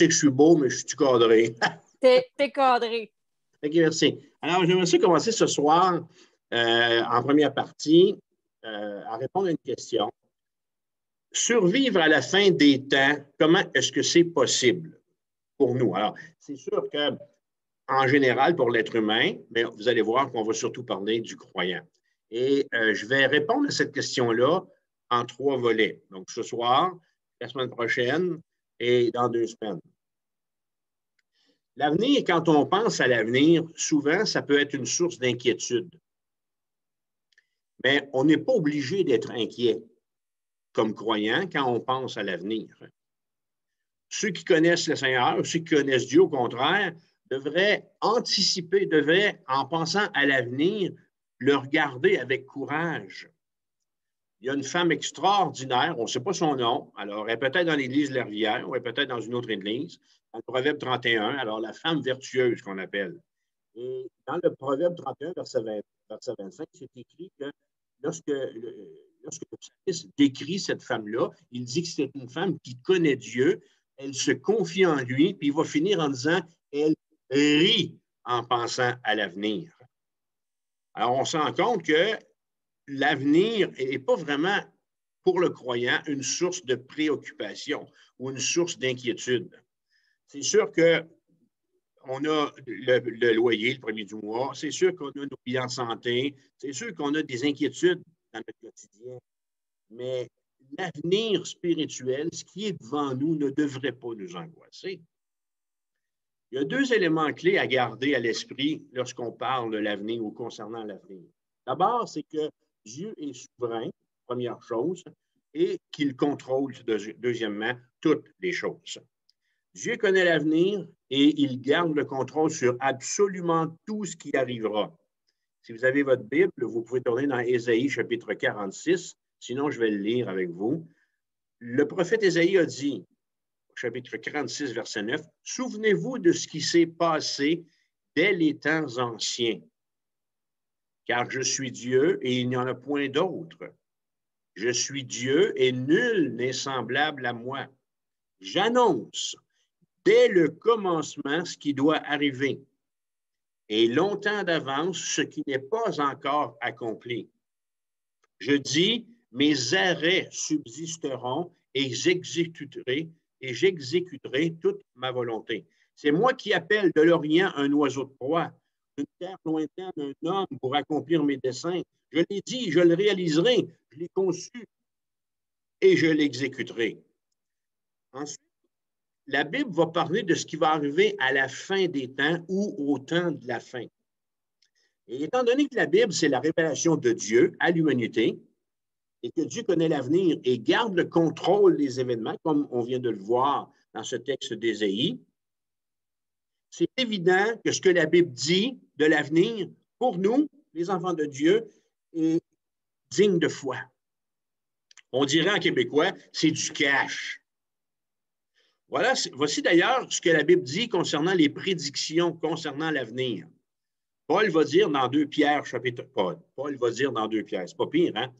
sais que je suis beau, mais je suis cadré. T'es cadré. OK, merci. Alors, j'aimerais ça commencer ce soir, en première partie, à répondre à une question. Survivre à la fin des temps, comment est-ce que c'est possible pour nous? Alors, c'est sûr que, en général, pour l'être humain, mais vous allez voir qu'on va surtout parler du croyant. Et je vais répondre à cette question-là en 3 volets. Donc, ce soir, la semaine prochaine et dans 2 semaines. L'avenir, quand on pense à l'avenir, souvent, ça peut être une source d'inquiétude. Mais on n'est pas obligé d'être inquiet comme croyant quand on pense à l'avenir. Ceux qui connaissent le Seigneur, ceux qui connaissent Dieu, au contraire, devraient anticiper, devraient, en pensant à l'avenir, le regarder avec courage. Il y a une femme extraordinaire, on ne sait pas son nom, alors elle est peut-être dans l'église de la Rivière, ou elle est peut-être dans une autre église, dans le Proverbe 31, alors la femme vertueuse qu'on appelle. Et dans le Proverbe 31, verset 25, c'est écrit que lorsque le psalmiste décrit cette femme-là, il dit que c'est une femme qui connaît Dieu, elle se confie en lui, puis il va finir en disant elle rit en pensant à l'avenir. Alors, on se rend compte que l'avenir n'est pas vraiment, pour le croyant, une source de préoccupation ou une source d'inquiétude. C'est sûr que on a le loyer le premier du mois, c'est sûr qu'on a nos bilans de santé, c'est sûr qu'on a des inquiétudes dans notre quotidien, mais l'avenir spirituel, ce qui est devant nous, ne devrait pas nous angoisser. Il y a 2 éléments clés à garder à l'esprit lorsqu'on parle de l'avenir ou concernant l'avenir. D'abord, c'est que Dieu est souverain, première chose, et qu'il contrôle, deuxièmement, toutes les choses. Dieu connaît l'avenir et il garde le contrôle sur absolument tout ce qui arrivera. Si vous avez votre Bible, vous pouvez tourner dans Ésaïe chapitre 46, sinon je vais le lire avec vous. Le prophète Ésaïe a dit, chapitre 46, verset 9, « Souvenez-vous de ce qui s'est passé dès les temps anciens, car je suis Dieu et il n'y en a point d'autre. Je suis Dieu et nul n'est semblable à moi. J'annonce dès le commencement ce qui doit arriver, et longtemps d'avance ce qui n'est pas encore accompli. Je dis, mes arrêts subsisteront et j'exécuterai toute ma volonté. C'est moi qui appelle de l'Orient un oiseau de proie, d'une terre lointaine un homme pour accomplir mes desseins. Je l'ai dit, je le réaliserai, je l'ai conçu et je l'exécuterai. » Ensuite, la Bible va parler de ce qui va arriver à la fin des temps ou au temps de la fin. Et étant donné que la Bible, c'est la révélation de Dieu à l'humanité et que Dieu connaît l'avenir et garde le contrôle des événements, comme on vient de le voir dans ce texte d'Ésaïe, c'est évident que ce que la Bible dit de l'avenir, pour nous, les enfants de Dieu, est digne de foi. On dirait en québécois, c'est du cash. Voilà, voici d'ailleurs ce que la Bible dit concernant les prédictions concernant l'avenir. Paul va dire dans 2 Pierre, chapitre... Paul va dire dans 2 Pierre, c'est pas pire, hein?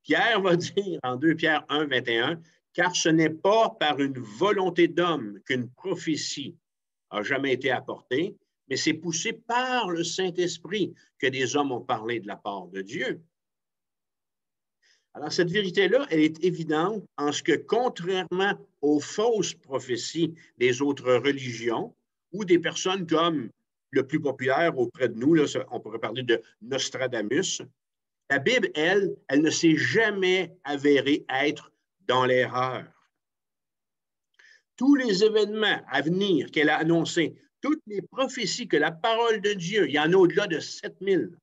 Pierre va dire en 2 Pierre 1, 21, « Car ce n'est pas par une volonté d'homme qu'une prophétie n'a jamais été apportée, mais c'est poussé par le Saint-Esprit que des hommes ont parlé de la part de Dieu. » Alors, cette vérité-là, elle est évidente en ce que, contrairement aux fausses prophéties des autres religions ou des personnes comme le plus populaire auprès de nous, là, on pourrait parler de Nostradamus, la Bible, elle ne s'est jamais avérée être dans l'erreur. Tous les événements à venir qu'elle a annoncés, toutes les prophéties que la parole de Dieu, il y en a au-delà de 7000,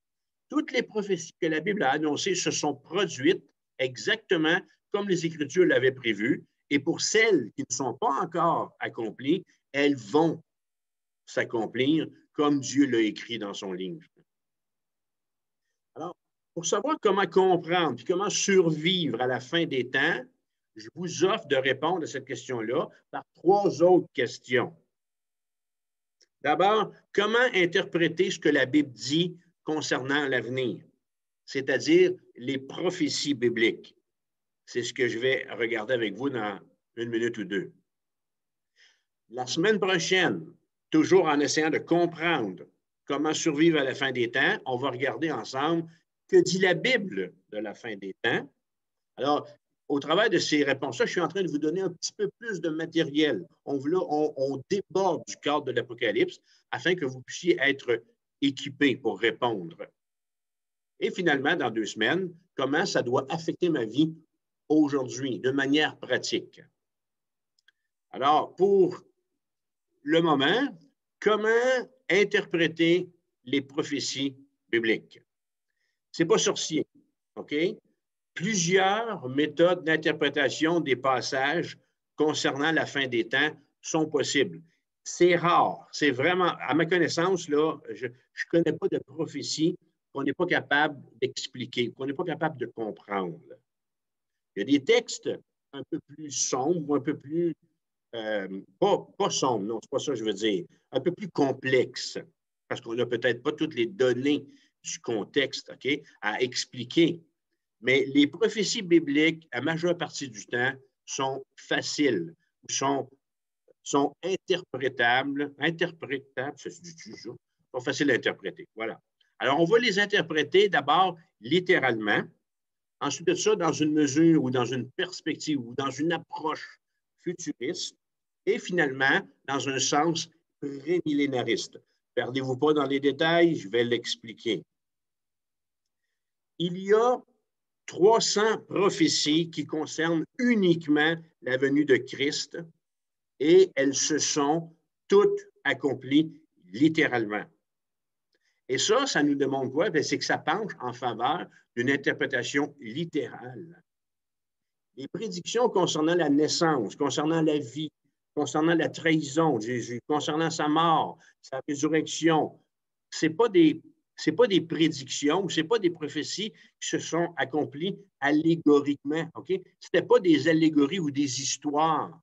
toutes les prophéties que la Bible a annoncées se sont produites exactement comme les Écritures l'avaient prévu. Et pour celles qui ne sont pas encore accomplies, elles vont s'accomplir comme Dieu l'a écrit dans son livre. Alors, pour savoir comment comprendre et comment survivre à la fin des temps, je vous offre de répondre à cette question-là par 3 autres questions. D'abord, comment interpréter ce que la Bible dit concernant l'avenir, c'est-à-dire les prophéties bibliques. C'est ce que je vais regarder avec vous dans 1 minute ou 2. La semaine prochaine, toujours en essayant de comprendre comment survivre à la fin des temps, on va regarder ensemble que dit la Bible de la fin des temps. Alors, au travers de ces réponses-là, je suis en train de vous donner un petit peu plus de matériel. On déborde du cadre de l'Apocalypse afin que vous puissiez être équipés pour répondre. Et finalement, dans 2 semaines, comment ça doit affecter ma vie aujourd'hui, de manière pratique. Alors, pour le moment, comment interpréter les prophéties bibliques? Ce n'est pas sorcier, OK? Plusieurs méthodes d'interprétation des passages concernant la fin des temps sont possibles. C'est rare, c'est vraiment, à ma connaissance, là, je ne connais pas de prophétie qu'on n'est pas capable d'expliquer, qu'on n'est pas capable de comprendre. Il y a des textes un peu plus sombres ou un peu plus, pas sombres, non, c'est pas ça que je veux dire, un peu plus complexes, parce qu'on n'a peut-être pas toutes les données du contexte, OK, à expliquer. Mais les prophéties bibliques, la majeure partie du temps, sont faciles, sont interprétables, c'est du toujours, sont faciles à interpréter. Voilà. Alors, on va les interpréter d'abord littéralement, ensuite de ça, dans une mesure ou dans une perspective ou dans une approche futuriste, et finalement, dans un sens prémillénariste. Ne perdez-vous pas dans les détails, je vais l'expliquer. Il y a 300 prophéties qui concernent uniquement la venue de Christ et elles se sont toutes accomplies littéralement. Et ça nous demande quoi? C'est que ça penche en faveur d'une interprétation littérale. Les prédictions concernant la naissance, concernant la vie, concernant la trahison de Jésus, concernant sa mort, sa résurrection, ce n'est pas des prédictions, ce n'est pas des prophéties qui se sont accomplies allégoriquement. Okay? Ce n'était pas des allégories ou des histoires.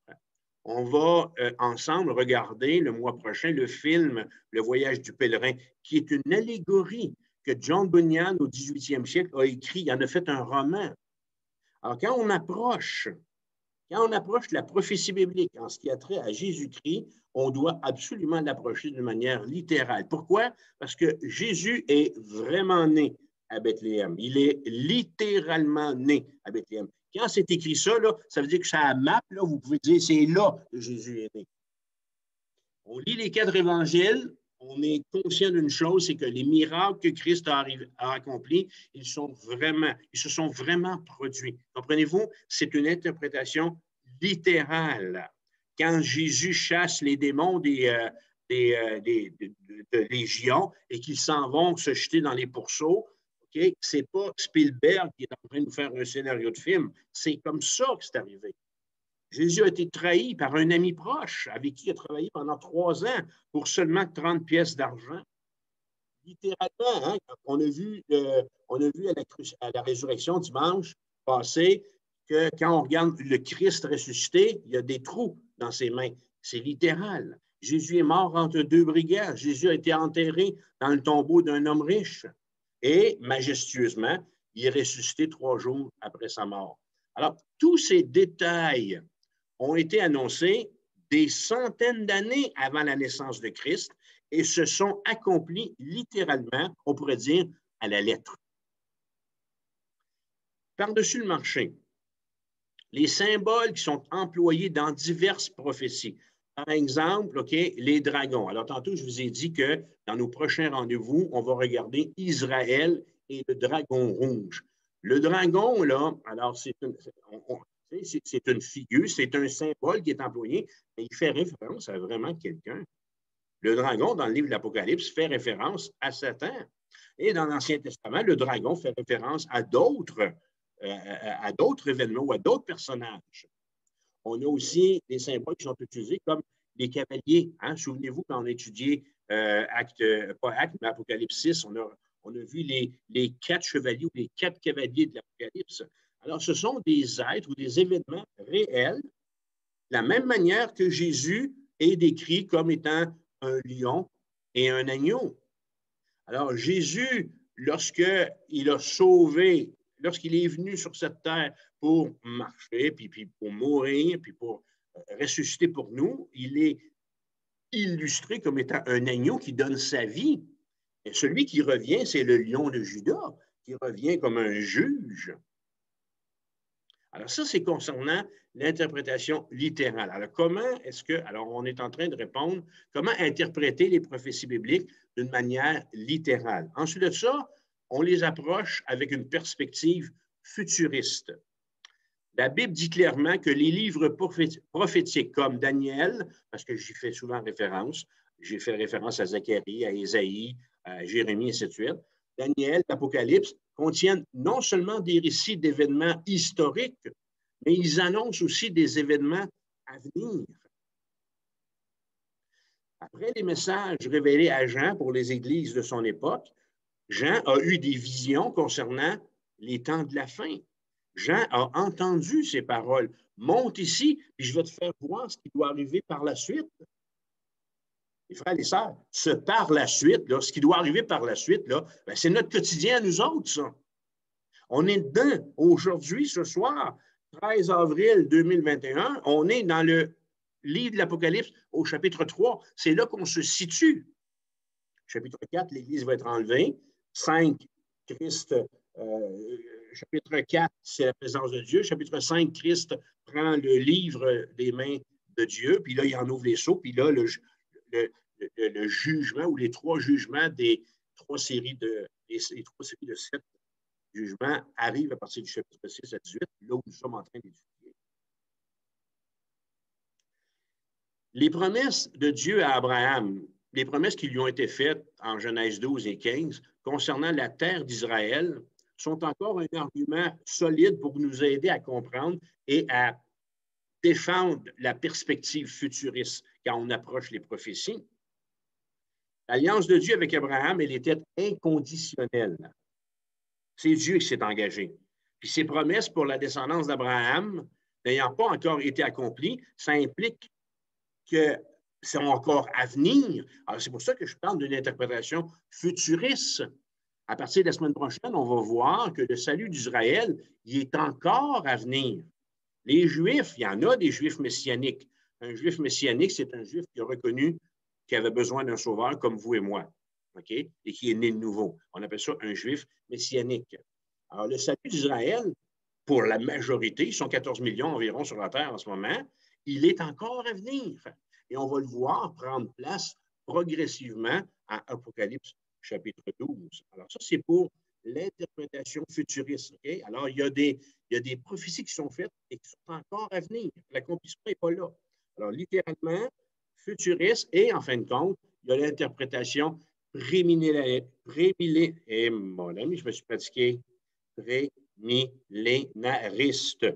On va ensemble regarder le mois prochain le film Le Voyage du pèlerin, qui est une allégorie que John Bunyan, au 18e siècle, a écrit. Il en a fait un roman. Alors, quand on approche de la prophétie biblique en ce qui a trait à Jésus-Christ, on doit absolument l'approcher d'une manière littérale. Pourquoi? Parce que Jésus est vraiment né à Bethléem. Il est littéralement né à Bethléem. Quand c'est écrit ça, là, ça veut dire que ça a map, là, vous pouvez dire c'est là que Jésus est né. On lit les 4 évangiles, on est conscient d'une chose, c'est que les miracles que Christ a accomplis, ils se sont vraiment produits. Comprenez-vous? C'est une interprétation littérale. Quand Jésus chasse les démons de légion et qu'ils s'en vont se jeter dans les pourceaux, okay? Ce n'est pas Spielberg qui est en train de nous faire un scénario de film. C'est comme ça que c'est arrivé. Jésus a été trahi par un ami proche avec qui il a travaillé pendant 3 ans pour seulement 30 pièces d'argent. Littéralement, hein, on a vu à la résurrection dimanche passé que quand on regarde le Christ ressuscité, il y a des trous dans ses mains. C'est littéral. Jésus est mort entre 2 brigands. Jésus a été enterré dans le tombeau d'un homme riche. Et majestueusement, il est ressuscité 3 jours après sa mort. Alors, tous ces détails ont été annoncés des centaines d'années avant la naissance de Christ et se sont accomplis littéralement, on pourrait dire, à la lettre. Par-dessus le marché, les symboles qui sont employés dans diverses prophéties. Par exemple, okay, les dragons. Alors, tantôt, je vous ai dit que dans nos prochains rendez-vous, on va regarder Israël et le dragon rouge. Le dragon, là, alors, c'est une figure, c'est un symbole qui est employé, mais il fait référence à vraiment quelqu'un. Le dragon, dans le livre de l'Apocalypse, fait référence à Satan. Et dans l'Ancien Testament, le dragon fait référence à d'autres événements ou à d'autres personnages. On a aussi des symboles qui sont utilisés comme les cavaliers. Hein? Souvenez-vous, quand on a étudié pas Acte, mais Apocalypse 6, on a vu les 4 chevaliers ou les 4 cavaliers de l'Apocalypse. Alors, ce sont des êtres ou des événements réels, de la même manière que Jésus est décrit comme étant un lion et un agneau. Alors, Jésus, lorsqu'il a sauvé, lorsqu'il est venu sur cette terre pour marcher, puis pour mourir, puis pour ressusciter pour nous, il est illustré comme étant un agneau qui donne sa vie. Et celui qui revient, c'est le lion de Juda, qui revient comme un juge. Alors ça, c'est concernant l'interprétation littérale. Alors comment est-ce que, alors on est en train de répondre, comment interpréter les prophéties bibliques d'une manière littérale. Ensuite de ça, on les approche avec une perspective futuriste. La Bible dit clairement que les livres prophétiques comme Daniel, parce que j'y fais souvent référence, j'ai fait référence à Zacharie, à Ésaïe, à Jérémie, et ainsi de suite, Daniel, l'Apocalypse, contiennent non seulement des récits d'événements historiques, mais ils annoncent aussi des événements à venir. Après les messages révélés à Jean pour les églises de son époque, Jean a eu des visions concernant les temps de la fin. Jean a entendu ces paroles. Monte ici, puis je vais te faire voir ce qui doit arriver par la suite. Les frères et les sœurs, ce par la suite, là, ce qui doit arriver par la suite, là, ben, c'est notre quotidien à nous autres, ça. On est dedans. Aujourd'hui, ce soir, 13 avril 2021, on est dans le livre de l'Apocalypse au chapitre 3. C'est là qu'on se situe. Chapitre 4, l'Église va être enlevée. 5, Christ, chapitre 4, c'est la présence de Dieu. Chapitre 5, Christ prend le livre des mains de Dieu, puis là, il en ouvre les sceaux, puis là, le jugement ou les trois jugements des trois séries de 7 jugements arrivent à partir du chapitre 6 à 18, là où nous sommes en train d'étudier. Les promesses de Dieu à Abraham, les promesses qui lui ont été faites en Genèse 12 et 15 concernant la terre d'Israël sont encore un argument solide pour nous aider à comprendre et à défendre la perspective futuriste quand on approche les prophéties. L'alliance de Dieu avec Abraham, elle était inconditionnelle. C'est Dieu qui s'est engagé. Puis ses promesses pour la descendance d'Abraham, n'ayant pas encore été accomplies, ça implique que sont encore à venir. Alors, c'est pour ça que je parle d'une interprétation futuriste. À partir de la semaine prochaine, on va voir que le salut d'Israël, il est encore à venir. Les Juifs, il y en a des Juifs messianiques. Un Juif messianique, c'est un Juif qui a reconnu qu'il avait besoin d'un sauveur comme vous et moi, OK? Et qui est né de nouveau. On appelle ça un Juif messianique. Alors, le salut d'Israël, pour la majorité, ils sont 14 millions environ sur la Terre en ce moment, il est encore à venir. Et on va le voir prendre place progressivement à Apocalypse chapitre 12. Alors ça, c'est pour l'interprétation futuriste. Okay? Alors, il y a des prophéties qui sont faites et qui sont encore à venir. L'accomplissement n'est pas là. Alors, littéralement, futuriste et, en fin de compte, il y a l'interprétation prémillénariste. Et mon ami, je me suis pratiqué prémillénariste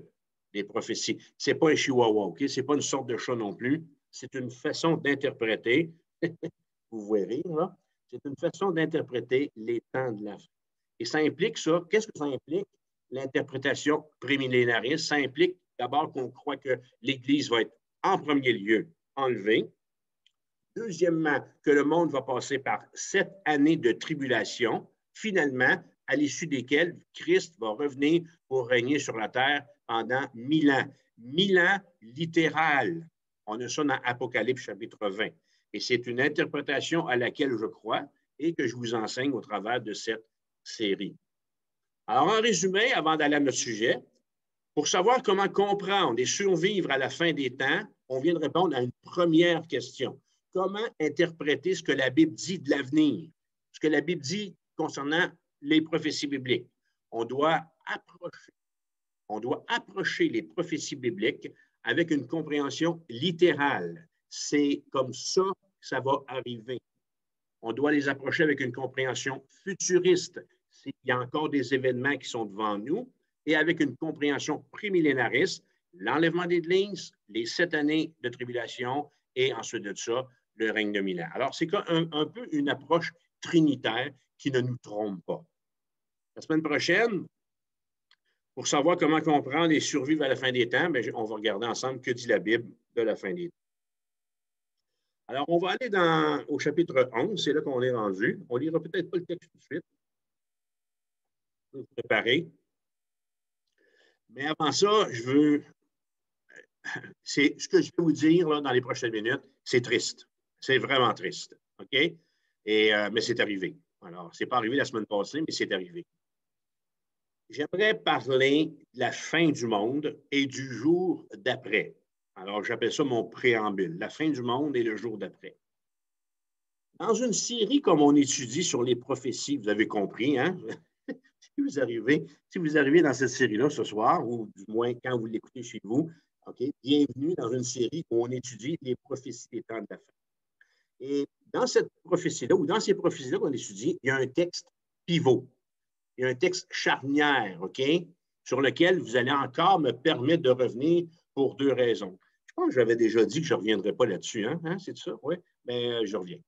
des prophéties. Ce n'est pas un chihuahua, OK? Ce n'est pas une sorte de chat non plus. C'est une façon d'interpréter, vous verrez, là, c'est une façon d'interpréter les temps de la fin. Et ça implique ça. Qu'est-ce que ça implique? L'interprétation prémillénariste, ça implique d'abord qu'on croit que l'Église va être en premier lieu enlevée. Deuxièmement, que le monde va passer par 7 années de tribulation, finalement, à l'issue desquelles Christ va revenir pour régner sur la terre pendant 1000 ans. 1000 ans littéral. On a ça dans Apocalypse chapitre 20. Et c'est une interprétation à laquelle je crois et que je vous enseigne au travers de cette série. Alors, en résumé, avant d'aller à notre sujet, pour savoir comment comprendre et survivre à la fin des temps, on vient de répondre à une première question. Comment interpréter ce que la Bible dit de l'avenir, ce que la Bible dit concernant les prophéties bibliques? On doit approcher les prophéties bibliques avec une compréhension littérale. C'est comme ça que ça va arriver. On doit les approcher avec une compréhension futuriste. Il y a encore des événements qui sont devant nous et avec une compréhension prémillénariste, l'enlèvement des Églises, les 7 années de tribulation et ensuite de ça, le règne de 1000 ans. Alors, c'est un peu une approche trinitaire qui ne nous trompe pas. La semaine prochaine, pour savoir comment comprendre et survivre à la fin des temps, bien, on va regarder ensemble que dit la Bible de la fin des temps. Alors, on va aller au chapitre 11, c'est là qu'on est rendu. On ne lira peut-être pas le texte tout de suite. On va se préparer. Mais avant ça, ce que je vais vous dire là, dans les prochaines minutes, c'est triste. C'est vraiment triste. OK? Mais c'est arrivé. Alors, ce n'est pas arrivé la semaine passée, mais c'est arrivé. J'aimerais parler de la fin du monde et du jour d'après. Alors, j'appelle ça mon préambule, la fin du monde et le jour d'après. Dans une série comme on étudie sur les prophéties, vous avez compris, hein? Si vous arrivez dans cette série-là ce soir, ou du moins quand vous l'écoutez chez vous, OK, bienvenue dans une série où on étudie les prophéties des temps de la fin. Et dans cette prophétie-là, ou dans ces prophéties-là qu'on étudie, il y a un texte pivot. Il y a un texte charnière, OK, sur lequel vous allez encore me permettre de revenir pour deux raisons. Je pense que j'avais déjà dit que je ne reviendrais pas là-dessus, hein? C'est ça? Oui, mais je reviens.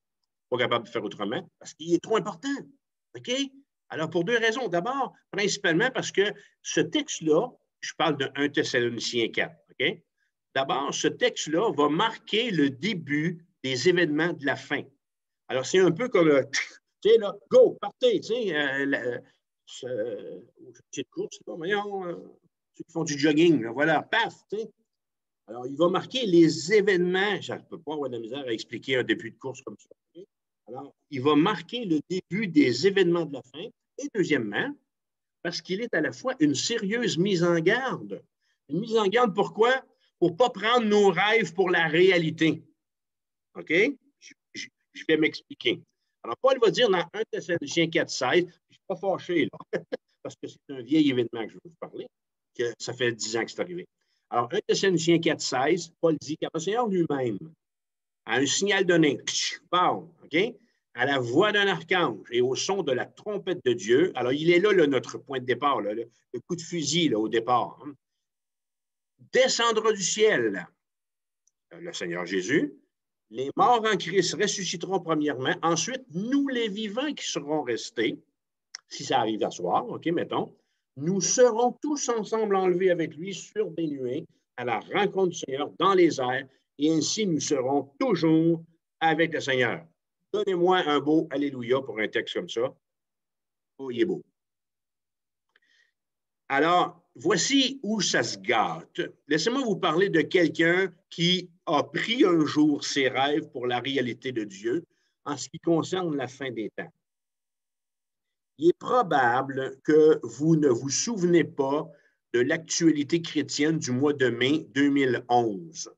Pas capable de faire autrement parce qu'il est trop important, OK? Alors, pour deux raisons. D'abord, principalement parce que ce texte-là, je parle de 1 Thessaloniciens 4, OK? D'abord, ce texte-là va marquer le début des événements de la fin. Alors, c'est un peu comme, tu sais, là, go, partez, tu sais, petite course, là, voyons, ceux qui font du jogging, là, voilà, paf, tu sais. Alors, il va marquer les événements, je ne peux pas avoir de la misère à expliquer un début de course comme ça. Okay? Alors, il va marquer le début des événements de la fin. Et deuxièmement, parce qu'il est à la fois une sérieuse mise en garde. Une mise en garde, pourquoi? Pour ne pas prendre nos rêves pour la réalité. OK? Je vais m'expliquer. Alors, Paul va dire dans 1 Thessaloniciens 4,16, je ne suis pas fâché, là, parce que c'est un vieil événement que je vais vous parler, que ça fait 10 ans que c'est arrivé. Alors, 1 Thessaloniciens 4,16, Paul dit qu'à le Seigneur lui-même, à un signal donné, bon, OK? À la voix d'un archange et au son de la trompette de Dieu. Alors, il est là, notre point de départ, là, le coup de fusil là, au départ. Hein. Descendra du ciel le Seigneur Jésus. Les morts en Christ ressusciteront premièrement. Ensuite, nous, les vivants qui serons restés, si ça arrive à soir, OK, mettons, nous serons tous ensemble enlevés avec lui sur des nuées à la rencontre du Seigneur dans les airs, et ainsi nous serons toujours avec le Seigneur. Donnez-moi un beau Alléluia pour un texte comme ça. Oh, il est beau. Alors, voici où ça se gâte. Laissez-moi vous parler de quelqu'un qui a pris un jour ses rêves pour la réalité de Dieu en ce qui concerne la fin des temps. Il est probable que vous ne vous souvenez pas de l'actualité chrétienne du mois de mai 2011.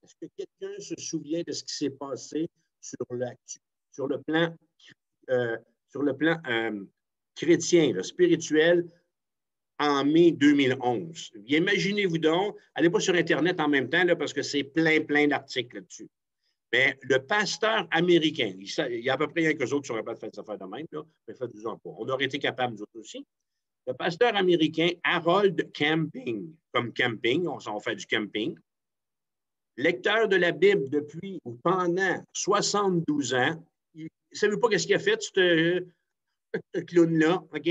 Est-ce que quelqu'un se souvient de ce qui s'est passé sur le plan chrétien, là, spirituel, en mai 2011? Imaginez-vous donc, allez pas sur Internet en même temps, là, parce que c'est plein d'articles là-dessus. Mais le pasteur américain, il y a à peu près rien qu'eux autres qui sont capables de faire des affaires de même, là, mais faites-vous-en pas. On aurait été capables, nous autres aussi. Le pasteur américain Harold Camping, comme camping, on fait du camping, lecteur de la Bible depuis ou pendant 72 ans, il ne savait pas ce qu'il a fait, ce clown-là, OK?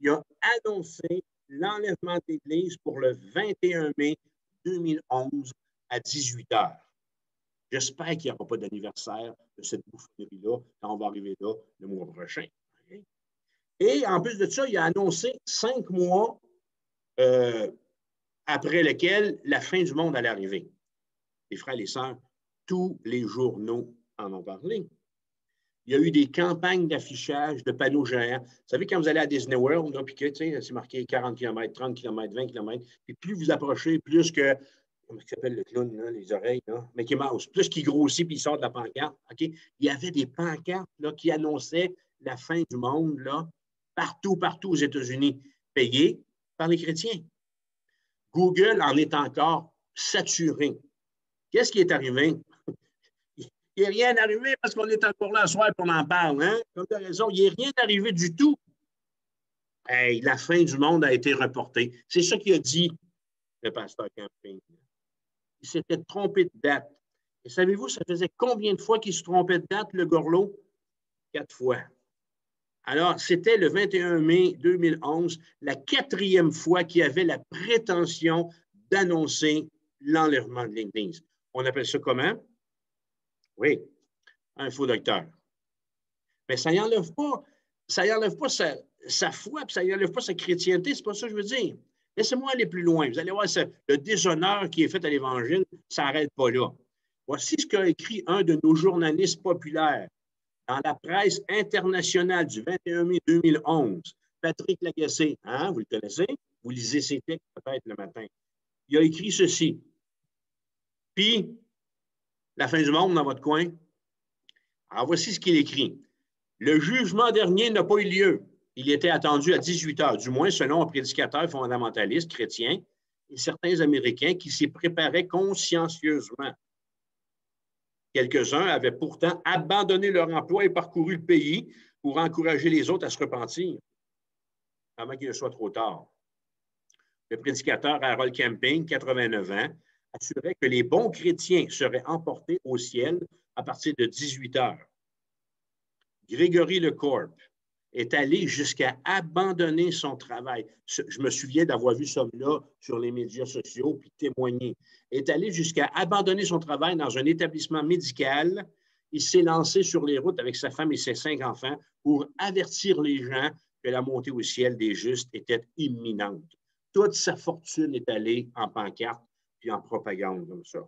Il a annoncé l'enlèvement de l'Église pour le 21 mai 2011 à 18 h. J'espère qu'il n'y aura pas d'anniversaire de cette bouffonnerie-là quand on va arriver là le mois prochain. Okay? Et en plus de ça, il a annoncé 5 mois après lequel la fin du monde allait arriver. Les frères et les sœurs, tous les journaux en ont parlé. Il y a eu des campagnes d'affichage de panneaux géants. Vous savez, quand vous allez à Disney World, là, puis que c'est marqué 40 km, 30 km, 20 km, puis plus vous approchez, plus que, comment il s'appelle le clown, là, les oreilles, là, Mickey Mouse, plus qu'il grossit puis il sort de la pancarte, OK? Il y avait des pancartes là, qui annonçaient la fin du monde là, partout aux États-Unis, payées par les chrétiens. Google en est encore saturé. Qu'est-ce qui est arrivé? Il n'est rien arrivé parce qu'on est encore là ce soir et qu'on en parle. Hein? Comme tu as raison, il n'est rien arrivé du tout. Hey, la fin du monde a été reportée. C'est ça qu'il a dit, le pasteur Camping. Il s'était trompé de date. Et savez-vous, ça faisait combien de fois qu'il se trompait de date, le Gorlot? 4 fois. Alors, c'était le 21 mai 2011, la 4e fois qu'il avait la prétention d'annoncer l'enlèvement de l'Église. On appelle ça comment? Oui, un faux docteur. Mais ça n'enlève pas, sa foi, puis ça n'enlève pas sa chrétienté, c'est pas ça que je veux dire. Laissez-moi aller plus loin. Vous allez voir, le déshonneur qui est fait à l'Évangile, ça n'arrête pas là. Voici ce qu'a écrit un de nos journalistes populaires dans la presse internationale du 21 mai 2011, Patrick Lagacé. Hein, vous le connaissez? Vous lisez ses textes peut-être le matin. Il a écrit ceci. Puis, la fin du monde dans votre coin. Alors, voici ce qu'il écrit. Le jugement dernier n'a pas eu lieu. Il était attendu à 18 heures, du moins selon un prédicateur fondamentaliste chrétien et certains Américains qui s'y préparaient consciencieusement. Quelques-uns avaient pourtant abandonné leur emploi et parcouru le pays pour encourager les autres à se repentir, avant qu'il ne soit trop tard. Le prédicateur Harold Camping, 89 ans, assurait que les bons chrétiens seraient emportés au ciel à partir de 18 heures. Grégory Lecorp est allé jusqu'à abandonner son travail. Je me souviens d'avoir vu ça là sur les médias sociaux puis témoigner. Est allé jusqu'à abandonner son travail dans un établissement médical. Il s'est lancé sur les routes avec sa femme et ses 5 enfants pour avertir les gens que la montée au ciel des justes était imminente. Toute sa fortune est allée en pancarte puis en propagande comme ça.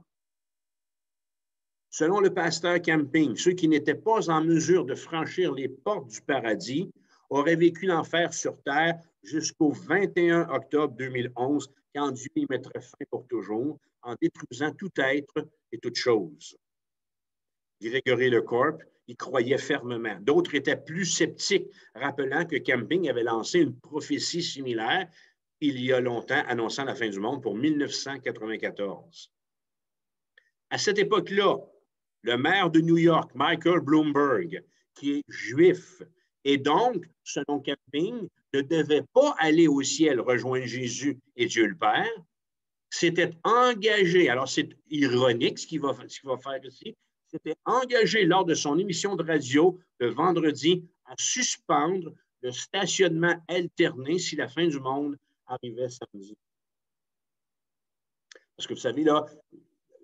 Selon le pasteur Camping, ceux qui n'étaient pas en mesure de franchir les portes du paradis auraient vécu l'enfer sur terre jusqu'au 21 octobre 2011, quand Dieu y mettrait fin pour toujours, en détruisant tout être et toute chose. Grégory Lecorp y croyait fermement. D'autres étaient plus sceptiques, rappelant que Camping avait lancé une prophétie similaire il y a longtemps, annonçant la fin du monde pour 1994. À cette époque-là, le maire de New York, Michael Bloomberg, qui est juif, et donc, selon Camping, ne devait pas aller au ciel rejoindre Jésus et Dieu le Père, s'était engagé, alors c'est ironique ce qu'il va faire ici, s'était engagé lors de son émission de radio le vendredi à suspendre le stationnement alterné si la fin du monde arrivait samedi. Parce que vous savez, là,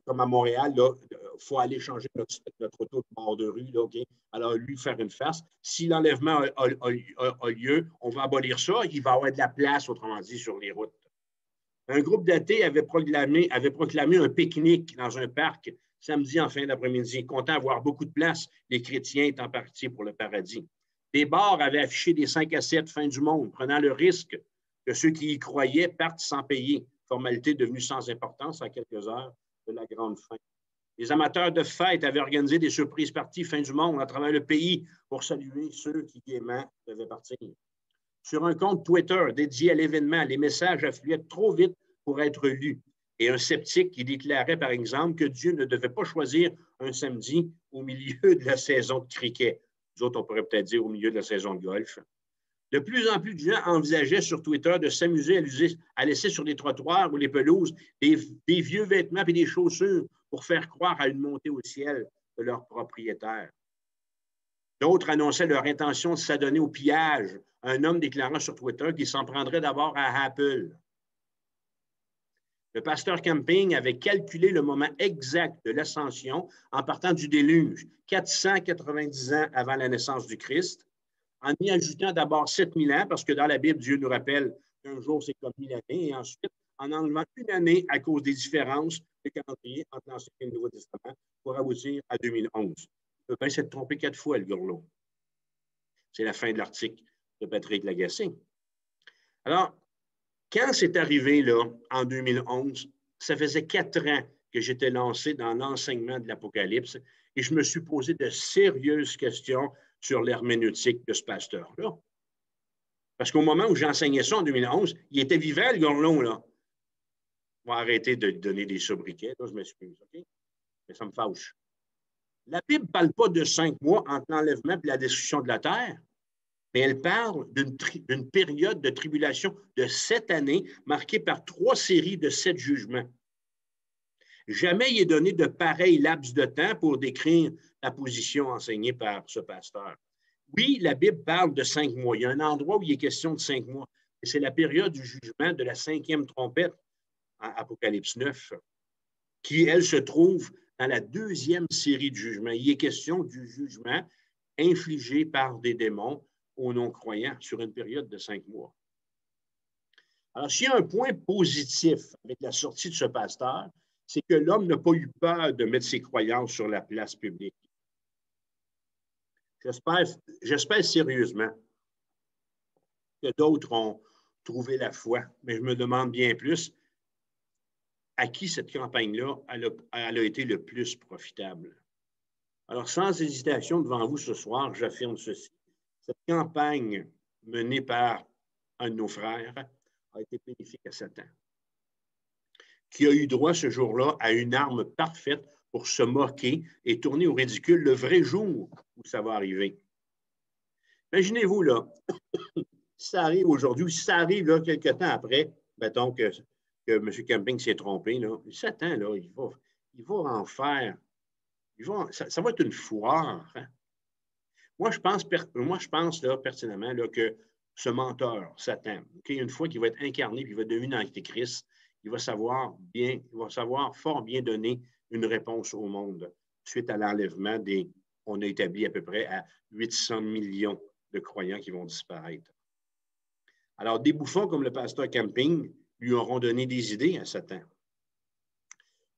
comme à Montréal, il faut aller changer notre auto de bord de rue. Là, okay? Alors, lui, faire une face. Si l'enlèvement a lieu, on va abolir ça. Il va y avoir de la place, autrement dit, sur les routes. Un groupe d'athées avait proclamé un pique-nique dans un parc samedi en fin d'après-midi, comptant avoir beaucoup de place, les chrétiens étant partis pour le paradis. Des bars avaient affiché des 5 à 7 fin du monde, prenant le risque que ceux qui y croyaient partent sans payer, formalité devenue sans importance à quelques heures de la grande fin. Les amateurs de fêtes avaient organisé des surprises parties fin du monde à travers le pays pour saluer ceux qui gaiement devaient partir. Sur un compte Twitter dédié à l'événement, les messages affluaient trop vite pour être lus. Et un sceptique qui déclarait, par exemple, que Dieu ne devait pas choisir un samedi au milieu de la saison de cricket. Nous autres, on pourrait peut-être dire au milieu de la saison de golf. De plus en plus de gens envisageaient sur Twitter de s'amuser à laisser sur les trottoirs ou les pelouses des vieux vêtements et des chaussures pour faire croire à une montée au ciel de leurs propriétaires. D'autres annonçaient leur intention de s'adonner au pillage, un homme déclarant sur Twitter qu'il s'en prendrait d'abord à Apple. Le pasteur Camping avait calculé le moment exact de l'ascension en partant du déluge, 490 ans avant la naissance du Christ, en y ajoutant d'abord 7000 ans, parce que dans la Bible, Dieu nous rappelle qu'un jour, c'est comme 1000 années, et ensuite, en enlevant une année à cause des différences de calendrier entre l'Ancien et le Nouveau Testament pour aboutir à 2011. Il peut bien s'être trompé 4 fois, le gourlot. C'est la fin de l'article de Patrick Lagacé. Alors, quand c'est arrivé là, en 2011, ça faisait 4 ans que j'étais lancé dans l'enseignement de l'Apocalypse et je me suis posé de sérieuses questions sur l'herméneutique de ce pasteur-là. Parce qu'au moment où j'enseignais ça en 2011, il était vivant, le gourlon, là. On va arrêter de lui donner des sobriquets, là, je m'excuse, OK? Mais ça me fâche. La Bible ne parle pas de 5 mois entre l'enlèvement et la destruction de la terre, mais elle parle d'une période de tribulation de 7 années marquée par 3 séries de 7 jugements. Jamais il est donné de pareil laps de temps pour décrire la position enseignée par ce pasteur. Oui, la Bible parle de 5 mois. Il y a un endroit où il est question de 5 mois. Et c'est la période du jugement de la 5e trompette en Apocalypse 9, qui, elle, se trouve dans la 2e série de jugements. Il est question du jugement infligé par des démons aux non-croyants sur une période de 5 mois. Alors, s'il y a un point positif avec la sortie de ce pasteur, c'est que l'homme n'a pas eu peur de mettre ses croyances sur la place publique. J'espère sérieusement que d'autres ont trouvé la foi, mais je me demande bien plus à qui cette campagne-là elle a été le plus profitable. Alors, sans hésitation, devant vous ce soir, j'affirme ceci. Cette campagne menée par un de nos frères a été bénéfique à Satan, qui a eu droit ce jour-là à une arme parfaite pour se moquer et tourner au ridicule le vrai jour où ça va arriver. Imaginez-vous, là, si ça arrive aujourd'hui ou si ça arrive là, quelque temps après, mettons que M. Camping s'est trompé, là, Satan, là, il va en faire. Ça va être une foire. Hein? Moi, je pense là, pertinemment là, que ce menteur, Satan, une fois qu'il va être incarné et qu'il va devenir l'Antéchrist, il va savoir fort bien donner une réponse au monde suite à l'enlèvement on a établi à peu près à 800 millions de croyants qui vont disparaître. Alors, des bouffons comme le pasteur Camping lui auront donné des idées à Satan.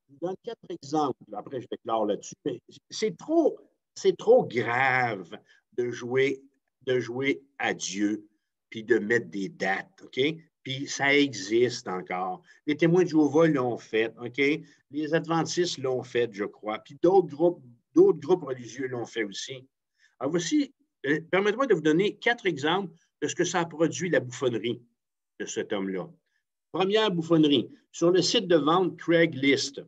Je vous donne 4 exemples, après je déclare là-dessus, mais c'est trop grave de jouer à Dieu puis de mettre des dates, OK? Puis ça existe encore. Les témoins de Jéhovah l'ont fait, OK? Les adventistes l'ont fait, je crois. Puis d'autres groupes religieux l'ont fait aussi. Alors voici, permettez-moi de vous donner 4 exemples de ce que ça a produit, la bouffonnerie de cet homme-là. Première bouffonnerie, sur le site de vente Craigslist.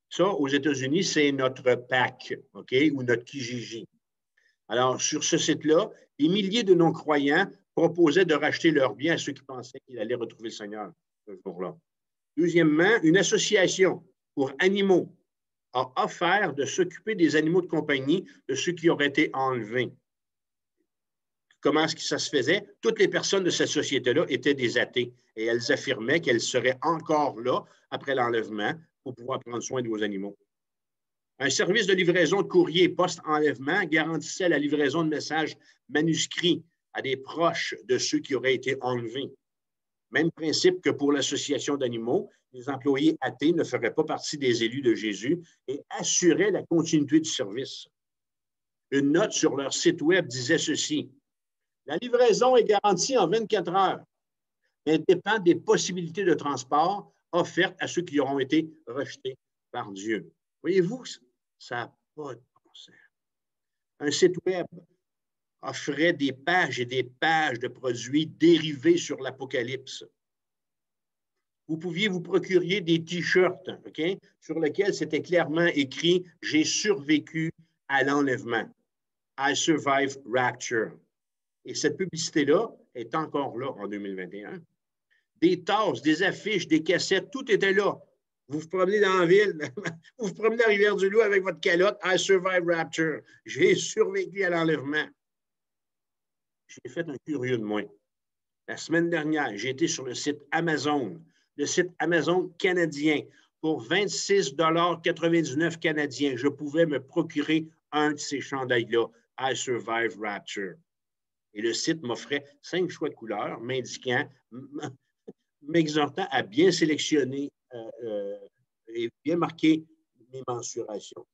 Ça, aux États-Unis, c'est notre PAC, OK, ou notre Kijiji. Alors, sur ce site-là, des milliers de non-croyants proposaient de racheter leurs biens à ceux qui pensaient qu'ils allaient retrouver le Seigneur ce jour-là. Deuxièmement, une association pour animaux a offert de s'occuper des animaux de compagnie de ceux qui auraient été enlevés. Comment est-ce que ça se faisait? Toutes les personnes de cette société-là étaient des athées et elles affirmaient qu'elles seraient encore là après l'enlèvement pour pouvoir prendre soin de vos animaux. Un service de livraison de courrier post-enlèvement garantissait la livraison de messages manuscrits à des proches de ceux qui auraient été enlevés. Même principe que pour l'association d'animaux, les employés athées ne feraient pas partie des élus de Jésus et assuraient la continuité du service. Une note sur leur site web disait ceci: la livraison est garantie en 24 heures, mais elle dépend des possibilités de transport offertes à ceux qui auront été rejetés par Dieu. Voyez-vous, ça n'a pas de bon sens. Un site web offrait des pages et des pages de produits dérivés sur l'Apocalypse. Vous pouviez vous procurer des T-shirts, OK, sur lesquels c'était clairement écrit « J'ai survécu à l'enlèvement ». I survived rapture. Et cette publicité-là est encore là en 2021. Des tasses, des affiches, des cassettes, tout était là. Vous vous promenez dans la ville, vous vous promenez à Rivière-du-Loup avec votre calotte, I survived rapture. J'ai survécu à l'enlèvement. J'ai fait un curieux de moi. La semaine dernière, j'ai été sur le site Amazon canadien. Pour 26,99 canadiens, je pouvais me procurer un de ces chandails-là, I survived rapture. Et le site m'offrait 5 choix de couleurs, m'exhortant à bien sélectionner et bien marquer mes mensurations.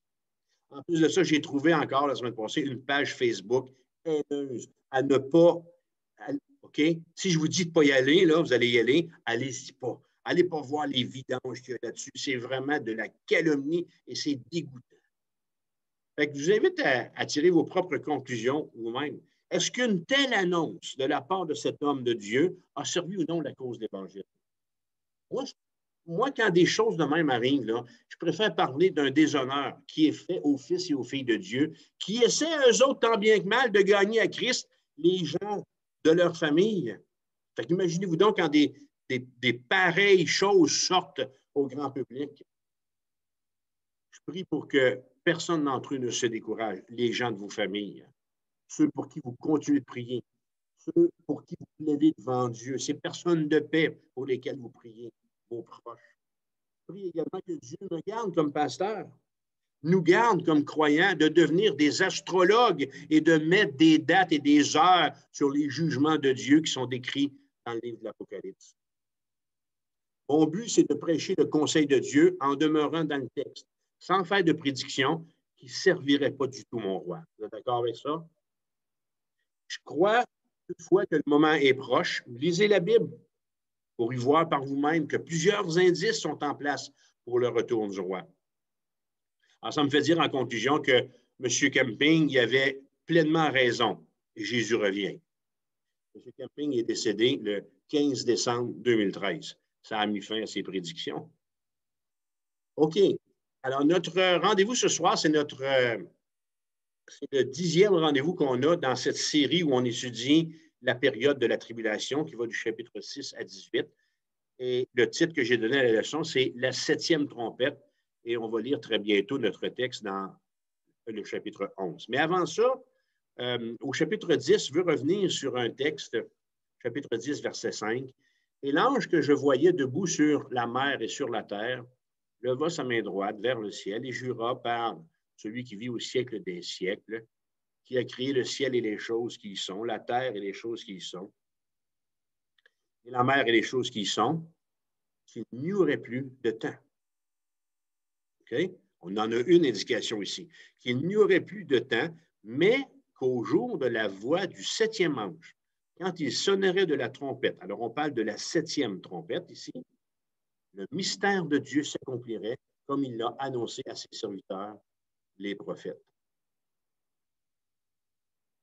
En plus de ça, j'ai trouvé encore la semaine passée une page Facebook haineuse à ne pas. OK? Si je vous dis de ne pas y aller, là, vous allez y aller, allez-y pas. Allez pas voir les vidanges qu'il y a là-dessus. C'est vraiment de la calomnie et c'est dégoûtant. Fait que je vous invite à tirer vos propres conclusions vous-même. Est-ce qu'une telle annonce de la part de cet homme de Dieu a servi ou non la cause de l'Évangile? Moi, quand des choses de même arrivent, là, je préfère parler d'un déshonneur qui est fait aux fils et aux filles de Dieu, qui essaient, eux autres, tant bien que mal, de gagner à Christ les gens de leur famille. Fait qu'imaginez-vous donc quand des pareilles choses sortent au grand public. Je prie pour que personne d'entre eux ne se décourage, les gens de vos familles, ceux pour qui vous continuez de prier, ceux pour qui vous plaidez devant Dieu, ces personnes de paix pour lesquelles vous priez, vos proches. Je prie également que Dieu me garde comme pasteur, nous garde comme croyants de devenir des astrologues et de mettre des dates et des heures sur les jugements de Dieu qui sont décrits dans le livre de l'Apocalypse. Mon but, c'est de prêcher le conseil de Dieu en demeurant dans le texte, sans faire de prédiction qui ne servirait pas du tout mon roi. Vous êtes d'accord avec ça? Je crois toutefois que le moment est proche. Lisez la Bible pour y voir par vous-même que plusieurs indices sont en place pour le retour du roi. Alors, ça me fait dire en conclusion que M. Camping y avait pleinement raison. Jésus revient. M. Camping est décédé le 15 décembre 2013. Ça a mis fin à ses prédictions. OK. Alors, notre rendez-vous ce soir, c'est le 10e rendez-vous qu'on a dans cette série où on étudie la période de la tribulation qui va du chapitre 6 à 18. Et le titre que j'ai donné à la leçon, c'est la 7e trompette. Et on va lire très bientôt notre texte dans le chapitre 11. Mais avant ça, au chapitre 10, je veux revenir sur un texte, chapitre 10, verset 5. Et l'ange que je voyais debout sur la mer et sur la terre leva sa main droite vers le ciel et jura par celui qui vit au siècle des siècles, qui a créé le ciel et les choses qui y sont, la terre et les choses qui y sont, et la mer et les choses qui y sont, qu'il n'y aurait plus de temps. OK? On en a une indication ici. Qu'il n'y aurait plus de temps, mais qu'au jour de la voix du 7e ange, quand il sonnerait de la trompette, alors on parle de la 7e trompette ici, le mystère de Dieu s'accomplirait comme il l'a annoncé à ses serviteurs, les prophètes.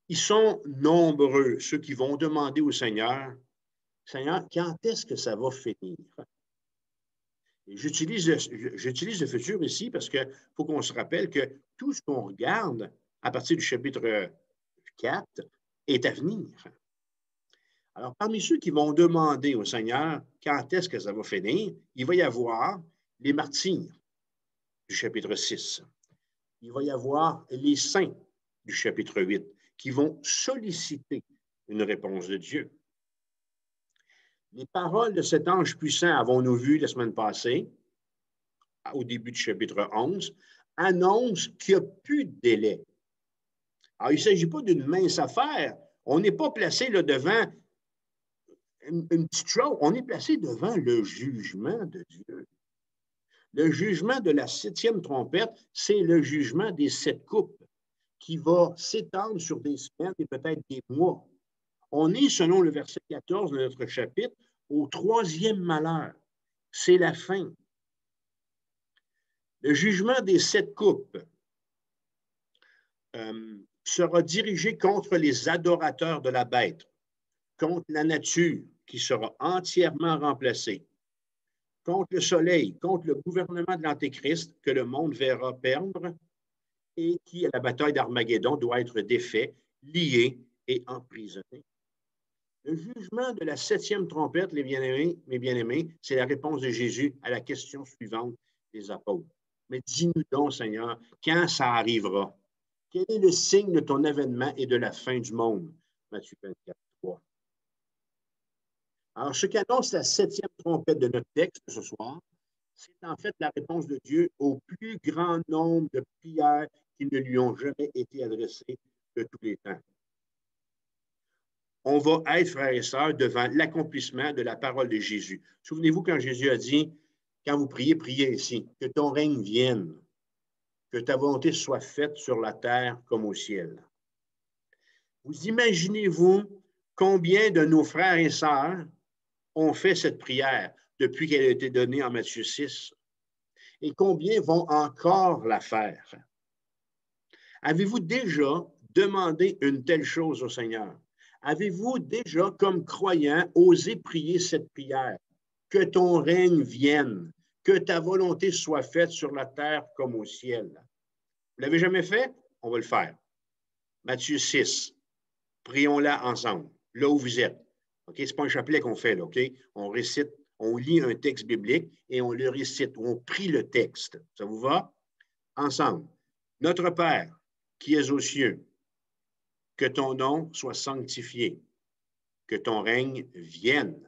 Ils sont nombreux, ceux qui vont demander au Seigneur, Seigneur, quand est-ce que ça va finir? J'utilise le futur ici parce qu'il faut qu'on se rappelle que tout ce qu'on regarde à partir du chapitre 4 est à venir. Alors, parmi ceux qui vont demander au Seigneur quand est-ce que ça va finir, il va y avoir les martyrs du chapitre 6. Il va y avoir les saints du chapitre 8 qui vont solliciter une réponse de Dieu. Les paroles de cet ange puissant, avons-nous vu la semaine passée, au début du chapitre 11, annoncent qu'il n'y a plus de délai. Alors, il ne s'agit pas d'une mince affaire. On n'est pas placé là devant une petite chose, on est placé devant le jugement de Dieu. Le jugement de la 7e trompette, c'est le jugement des 7 coupes qui va s'étendre sur des semaines et peut-être des mois. On est, selon le verset 14 de notre chapitre, au 3e malheur. C'est la fin. Le jugement des 7 coupes sera dirigé contre les adorateurs de la bête, contre la nature qui sera entièrement remplacée, contre le soleil, contre le gouvernement de l'Antéchrist que le monde verra perdre et qui, à la bataille d'Armageddon, doit être défait, lié et emprisonné. Le jugement de la 7e trompette, mes bien-aimés, c'est la réponse de Jésus à la question suivante des apôtres. Mais dis-nous donc, Seigneur, quand ça arrivera? Quel est le signe de ton avènement et de la fin du monde? Matthieu 24, 3. Alors, ce qu'annonce la 7e trompette de notre texte ce soir, c'est en fait la réponse de Dieu au plus grand nombre de prières qui ne lui ont jamais été adressées de tous les temps. On va être, frères et sœurs, devant l'accomplissement de la parole de Jésus. Souvenez-vous quand Jésus a dit, quand vous priez, priez ainsi, que ton règne vienne, que ta volonté soit faite sur la terre comme au ciel. Vous imaginez-vous combien de nos frères et sœurs ont fait cette prière depuis qu'elle a été donnée en Matthieu 6? Et combien vont encore la faire? Avez-vous déjà demandé une telle chose au Seigneur? Avez-vous déjà, comme croyant, osé prier cette prière? Que ton règne vienne, que ta volonté soit faite sur la terre comme au ciel. Vous ne l'avez jamais fait? On va le faire. Matthieu 6. Prions-la ensemble, là où vous êtes. OK? Ce n'est pas un chapelet qu'on fait, là, OK? On récite, on lit un texte biblique et on le récite, on prie le texte. Ça vous va? Ensemble. Notre Père, qui es aux cieux, que ton nom soit sanctifié, que ton règne vienne,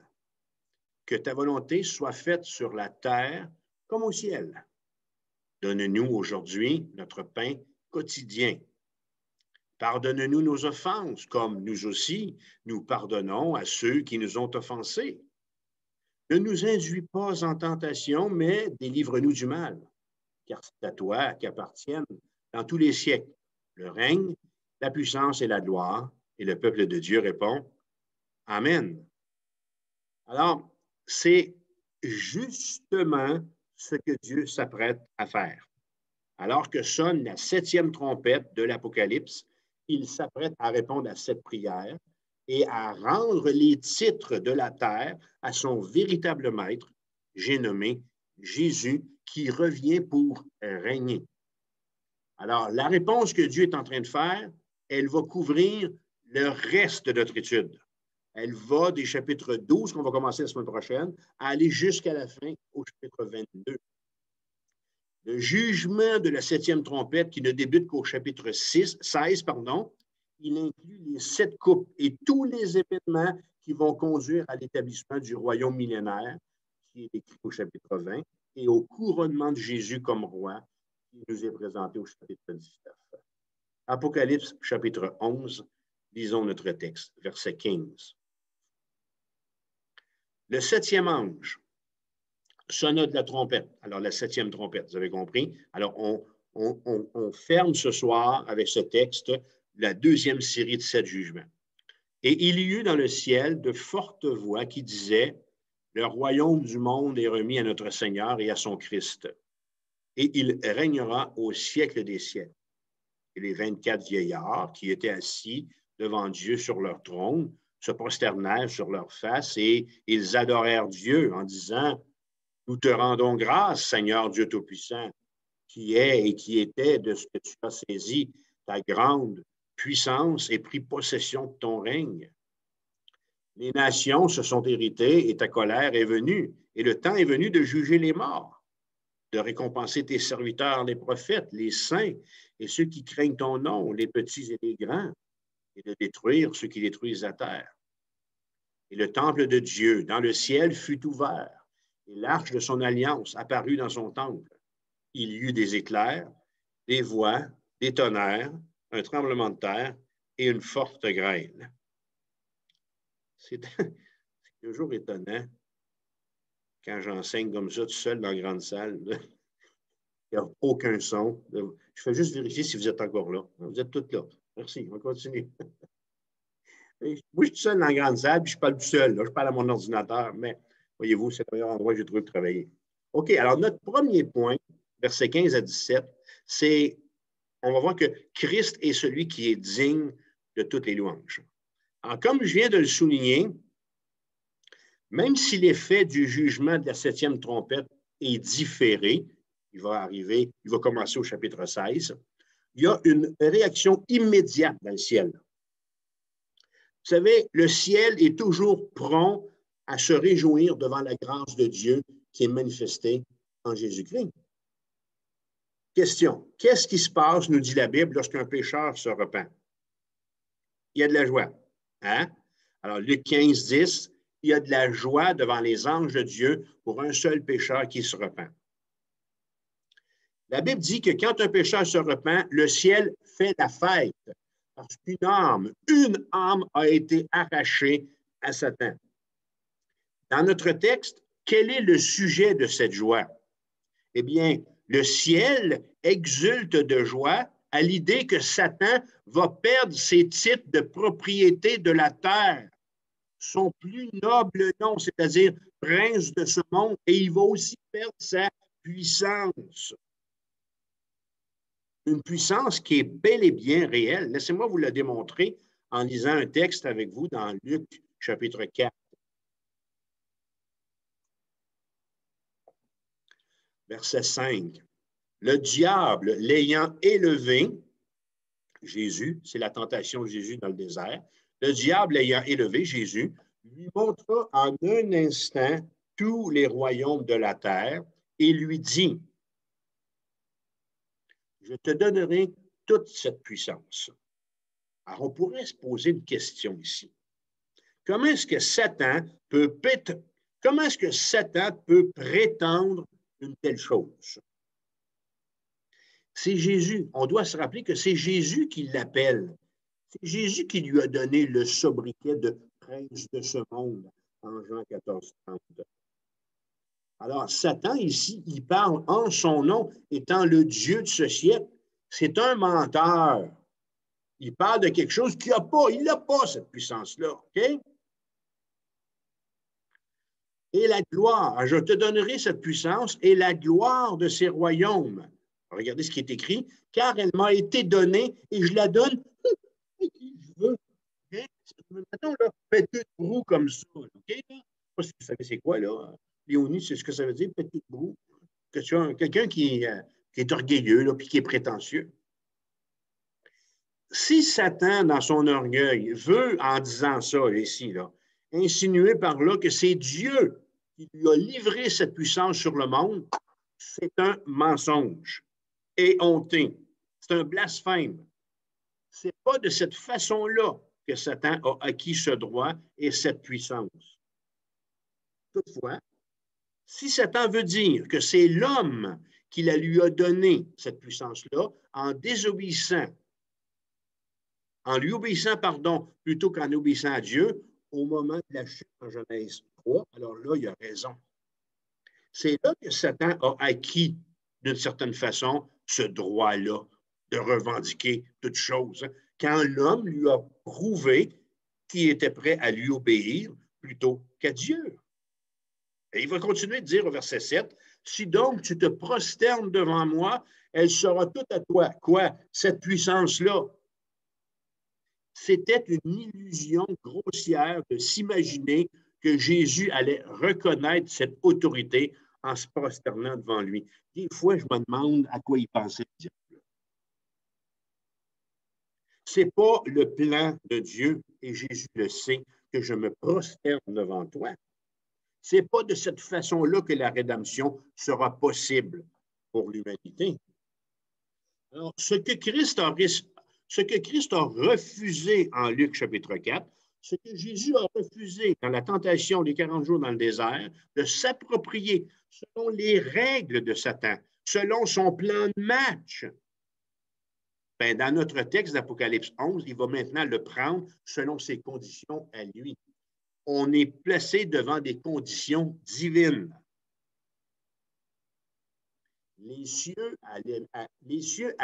que ta volonté soit faite sur la terre comme au ciel. Donne-nous aujourd'hui notre pain quotidien. Pardonne-nous nos offenses, comme nous aussi, nous pardonnons à ceux qui nous ont offensés. Ne nous induis pas en tentation, mais délivre-nous du mal, car c'est à toi qu'appartiennent dans tous les siècles le règne, la puissance et la gloire. Et le peuple de Dieu répond Amen. Alors, c'est justement ce que Dieu s'apprête à faire. Alors que sonne la 7e trompette de l'Apocalypse, il s'apprête à répondre à cette prière et à rendre les titres de la terre à son véritable maître, j'ai nommé Jésus, qui revient pour régner. Alors, la réponse que Dieu est en train de faire, elle va couvrir le reste de notre étude. Elle va des chapitres 12, qu'on va commencer la semaine prochaine, à aller jusqu'à la fin, au chapitre 22. Le jugement de la 7e trompette, qui ne débute qu'au chapitre 16, il inclut les 7 coupes et tous les événements qui vont conduire à l'établissement du royaume millénaire, qui est écrit au chapitre 20, et au couronnement de Jésus comme roi, qui nous est présenté au chapitre 19. Apocalypse, chapitre 11, lisons notre texte, verset 15. Le 7e ange sonna de la trompette. Alors, la 7e trompette, vous avez compris? Alors, on ferme ce soir avec ce texte la 2e série de 7 jugements. Et il y eut dans le ciel de fortes voix qui disaient « Le royaume du monde est remis à notre Seigneur et à son Christ, et il régnera au siècle des siècles. » Et les 24 vieillards qui étaient assis devant Dieu sur leur trône se prosternèrent sur leur face et ils adorèrent Dieu en disant « Nous te rendons grâce, Seigneur Dieu Tout-Puissant, qui est et qui était de ce que tu as saisi ta grande puissance et pris possession de ton règne. Les nations se sont héritées et ta colère est venue, et le temps est venu de juger les morts, de récompenser tes serviteurs, les prophètes, les saints et ceux qui craignent ton nom, les petits et les grands, et de détruire ceux qui détruisent la terre. Et le temple de Dieu dans le ciel fut ouvert, et l'arche de son alliance apparut dans son temple. Il y eut des éclairs, des voix, des tonnerres, un tremblement de terre et une forte grêle. C'est toujours étonnant quand j'enseigne comme ça, tout seul dans la grande salle. Il n'y a aucun son. Je fais juste vérifier si vous êtes encore là. Vous êtes tous là. Merci, on va continuer. Moi, je suis tout seul dans la grande salle, puis je parle tout seul. Là. Je parle à mon ordinateur, mais voyez-vous, c'est le meilleur endroit que j'ai trouvé de travailler. OK, alors notre premier point, versets 15 à 17, c'est, on va voir que Christ est celui qui est digne de toutes les louanges. Alors, comme je viens de le souligner, même si l'effet du jugement de la 7e trompette est différé, il va commencer au chapitre 16, il y a une réaction immédiate dans le ciel. Vous savez, le ciel est toujours prompt à se réjouir devant la grâce de Dieu qui est manifestée en Jésus-Christ. Question, qu'est-ce qui se passe, nous dit la Bible, lorsqu'un pécheur se repent? Il y a de la joie. Hein? Alors, Luc 15, 10, il y a de la joie devant les anges de Dieu pour un seul pécheur qui se repent. La Bible dit que quand un pécheur se repent, le ciel fait la fête parce qu'une âme a été arrachée à Satan. Dans notre texte, quel est le sujet de cette joie? Eh bien, le ciel exulte de joie à l'idée que Satan va perdre ses titres de propriété de la terre, son plus noble nom, c'est-à-dire prince de ce monde, et il va aussi perdre sa puissance. Une puissance qui est bel et bien réelle. Laissez-moi vous le démontrer en lisant un texte avec vous dans Luc, chapitre 4. Verset 5. Le diable, l'ayant élevé, Jésus, c'est la tentation de Jésus dans le désert, le diable ayant élevé Jésus, lui montra en un instant tous les royaumes de la terre et lui dit, je te donnerai toute cette puissance. Alors, on pourrait se poser une question ici. Comment est-ce que Satan peut prétendre une telle chose? C'est Jésus. On doit se rappeler que c'est Jésus qui l'appelle. C'est Jésus qui lui a donné le sobriquet de prince de ce monde en Jean 14, 30. Alors, Satan, ici, il parle en son nom, étant le Dieu de ce siècle. C'est un menteur. Il parle de quelque chose qu'il n'a pas. Il n'a pas, cette puissance-là. OK? Et la gloire, je te donnerai cette puissance et la gloire de ces royaumes. Regardez ce qui est écrit. Car elle m'a été donnée et je la donne à qui je veux. Okay? Mettons, là, péter de brou comme ça. OK? Je ne sais pas si vous savez c'est quoi, là. Léonie, c'est ce que ça veut dire, péter de brou. Quelqu'un qui est orgueilleux, là, puis qui est prétentieux. Si Satan, dans son orgueil, veut, en disant ça ici, là, insinuer par là que c'est Dieu qui lui a livré cette puissance sur le monde, c'est un mensonge et honté. C'est un blasphème. Ce n'est pas de cette façon-là que Satan a acquis ce droit et cette puissance. Toutefois, si Satan veut dire que c'est l'homme qui la lui a donné, cette puissance-là, en désobéissant, en lui obéissant, pardon, plutôt qu'en obéissant à Dieu, au moment de la chute en Genèse 3, alors là, il a raison. C'est là que Satan a acquis, d'une certaine façon, ce droit-là de revendiquer toute chose, quand l'homme lui a prouvé qu'il était prêt à lui obéir plutôt qu'à Dieu. Et il va continuer de dire au verset 7, « Si donc tu te prosternes devant moi, elle sera toute à toi. » Quoi? Cette puissance-là. C'était une illusion grossière de s'imaginer que Jésus allait reconnaître cette autorité en se prosternant devant lui. Des fois, je me demande à quoi il pensait le diable. Ce n'est pas le plan de Dieu, et Jésus le sait, que je me prosterne devant toi. Ce n'est pas de cette façon-là que la rédemption sera possible pour l'humanité. Alors, ce que Christ a refusé en Luc chapitre 4, ce que Jésus a refusé dans la tentation des 40 jours dans le désert, de s'approprier selon les règles de Satan, selon son plan de match. Ben, dans notre texte d'Apocalypse 11, il va maintenant le prendre selon ses conditions à lui. On est placé devant des conditions divines. Les cieux, à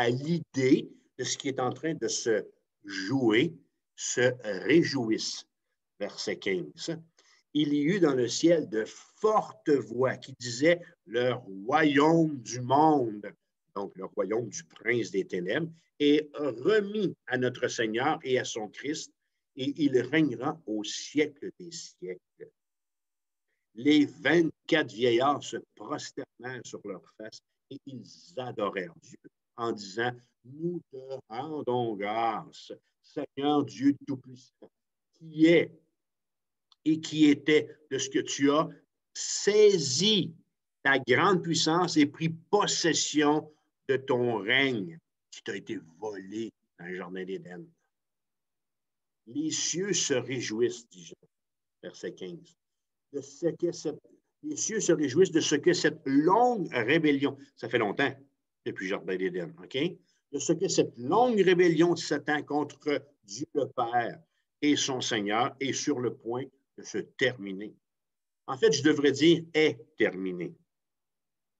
l'idée de ce qui est en train de se jouer, se réjouissent. Verset 15. Il y eut dans le ciel de fortes voix qui disaient « Le royaume du monde », donc le royaume du prince des ténèbres, est remis à notre Seigneur et à son Christ, et il régnera au siècle des siècles. Les 24 vieillards se prosternèrent sur leurs faces et ils adorèrent Dieu en disant, nous te rendons grâce, Seigneur Dieu Tout-Puissant, qui est et qui était de ce que tu as saisi ta grande puissance et pris possession de ton règne qui t'a été volé dans le jardin d'Éden. Les cieux se réjouissent, dit Jean, verset 15. Les cieux se réjouissent de ce que cette longue rébellion, ça fait longtemps depuis le Jardin d'Éden, OK? De ce que cette longue rébellion de Satan contre Dieu le Père et son Seigneur est sur le point de se terminer. En fait, je devrais dire est terminée.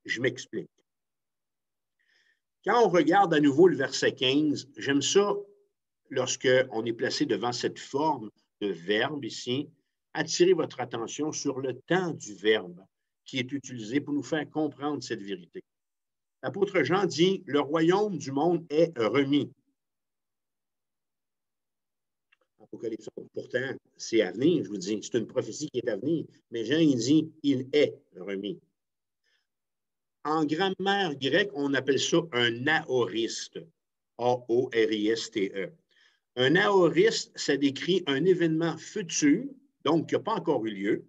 Je m'explique. Quand on regarde à nouveau le verset 15, j'aime ça lorsqu'on est placé devant cette forme de verbe ici, attirer votre attention sur le temps du verbe qui est utilisé pour nous faire comprendre cette vérité. L'apôtre Jean dit, le royaume du monde est remis. Apocalypse, pourtant, c'est à venir, je vous dis, c'est une prophétie qui est à venir, mais Jean, il dit, il est remis. En grammaire grecque, on appelle ça un aoriste, A-O-R-I-S-T-E. Un aoriste, ça décrit un événement futur, donc qui n'a pas encore eu lieu.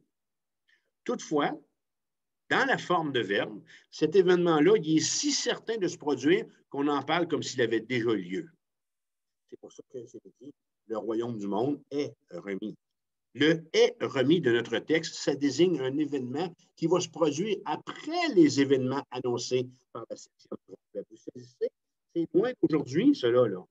Toutefois, dans la forme de verbe, cet événement-là, il est si certain de se produire qu'on en parle comme s'il avait déjà eu lieu. C'est pour ça que c'est dit, le royaume du monde est remis. Le est remis de notre texte, ça désigne un événement qui va se produire après les événements annoncés par la septième trompette. Vous saisissez? C'est loin d'aujourd'hui, cela, là.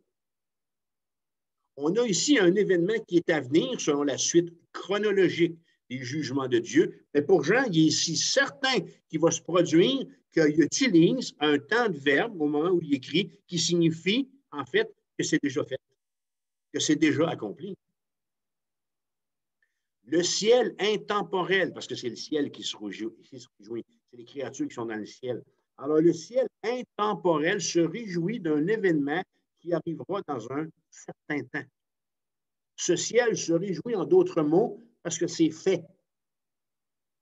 On a ici un événement qui est à venir selon la suite chronologique les jugements de Dieu. Mais pour Jean, il est ici certain qu'il va se produire, qu'il utilise un temps de verbe au moment où il écrit, qui signifie, en fait, que c'est déjà fait, que c'est déjà accompli. Le ciel intemporel, parce que c'est le ciel qui se réjouit, c'est les créatures qui sont dans le ciel. Alors, le ciel intemporel se réjouit d'un événement qui arrivera dans un certain temps. Ce ciel se réjouit, en d'autres mots, parce que c'est fait.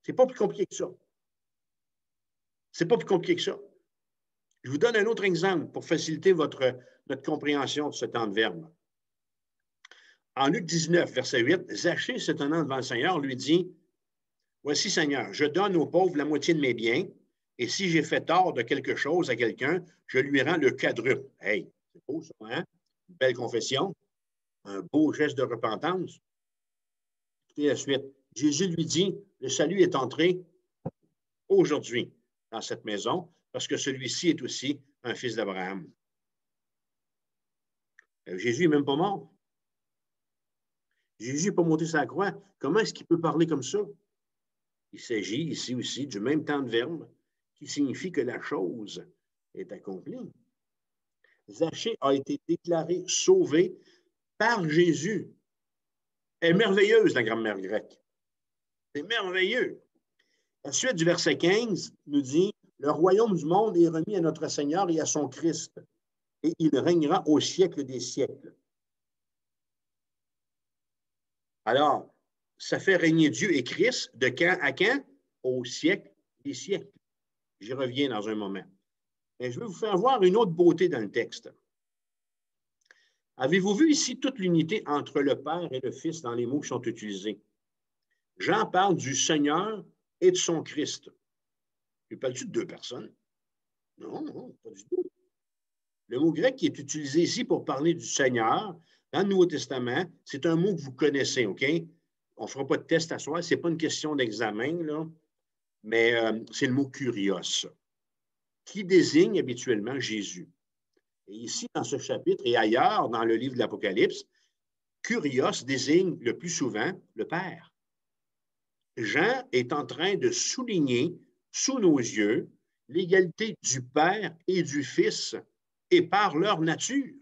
C'est pas plus compliqué que ça. C'est pas plus compliqué que ça. Je vous donne un autre exemple pour faciliter notre compréhension de ce temps de verbe. En Luc 19, verset 8, Zachée, se tenant devant le Seigneur, lui dit, « Voici, Seigneur, je donne aux pauvres la moitié de mes biens, et si j'ai fait tort de quelque chose à quelqu'un, je lui rends le quadruple. » Hey, c'est beau ça, hein? Une belle confession, un beau geste de repentance. Écoutez la suite. Jésus lui dit, « Le salut est entré aujourd'hui dans cette maison, parce que celui-ci est aussi un fils d'Abraham. » Jésus n'est même pas mort. Jésus n'est pas monté sur la croix. Comment est-ce qu'il peut parler comme ça? Il s'agit ici aussi du même temps de verbe qui signifie que la chose est accomplie. Zachée a été déclaré sauvé par Jésus. Elle est merveilleuse, la grammaire grecque. C'est merveilleux. La suite du verset 15 nous dit, « Le royaume du monde est remis à notre Seigneur et à son Christ, et il régnera au siècle des siècles. » Alors, ça fait régner Dieu et Christ de quand à quand? Au siècle des siècles. J'y reviens dans un moment. Mais je vais vous faire voir une autre beauté dans le texte. Avez-vous vu ici toute l'unité entre le Père et le Fils dans les mots qui sont utilisés? Jean parle du Seigneur et de son Christ. Il parle-tu de deux personnes? Non, non, pas du tout. Le mot grec qui est utilisé ici pour parler du Seigneur, dans le Nouveau Testament, c'est un mot que vous connaissez, OK? On ne fera pas de test à soi, ce n'est pas une question d'examen, là, mais c'est le mot kurios, qui désigne habituellement Jésus. Et ici, dans ce chapitre et ailleurs, dans le livre de l'Apocalypse, kurios désigne le plus souvent le Père. Jean est en train de souligner sous nos yeux l'égalité du Père et du Fils et par leur nature.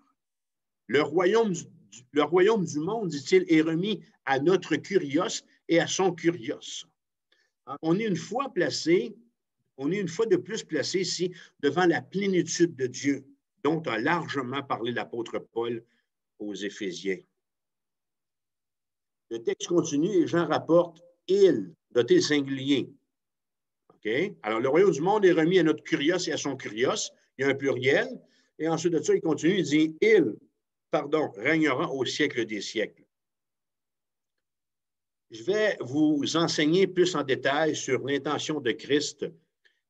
Le royaume du monde, dit-il, est remis à notre kurios et à son kurios. On est une fois de plus placé ici devant la plénitude de Dieu, dont a largement parlé l'apôtre Paul aux Éphésiens. Le texte continue et Jean rapporte « il », doté singulier. Okay? Alors, le royaume du monde est remis à notre kurios et à son kurios. Il y a un pluriel. Et ensuite de ça, il continue, il dit « il », régnera au siècle des siècles. Je vais vous enseigner plus en détail sur l'intention de Christ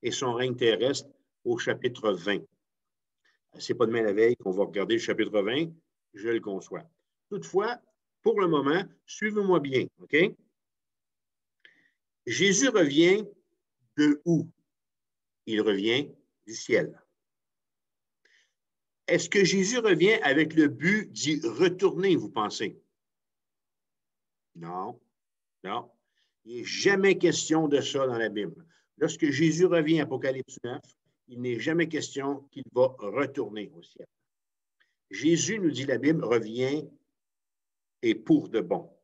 et son règne terrestre au chapitre 20. Ce n'est pas demain la veille qu'on va regarder le chapitre 20, je le conçois. Toutefois, pour le moment, suivez-moi bien, OK? Jésus revient de où? Il revient du ciel. Est-ce que Jésus revient avec le but d'y retourner, vous pensez? Non, non. Il n'est jamais question de ça dans la Bible. Lorsque Jésus revient, Apocalypse 9, il n'est jamais question qu'il va retourner au ciel. Jésus, nous dit la Bible, revient et pour de bon.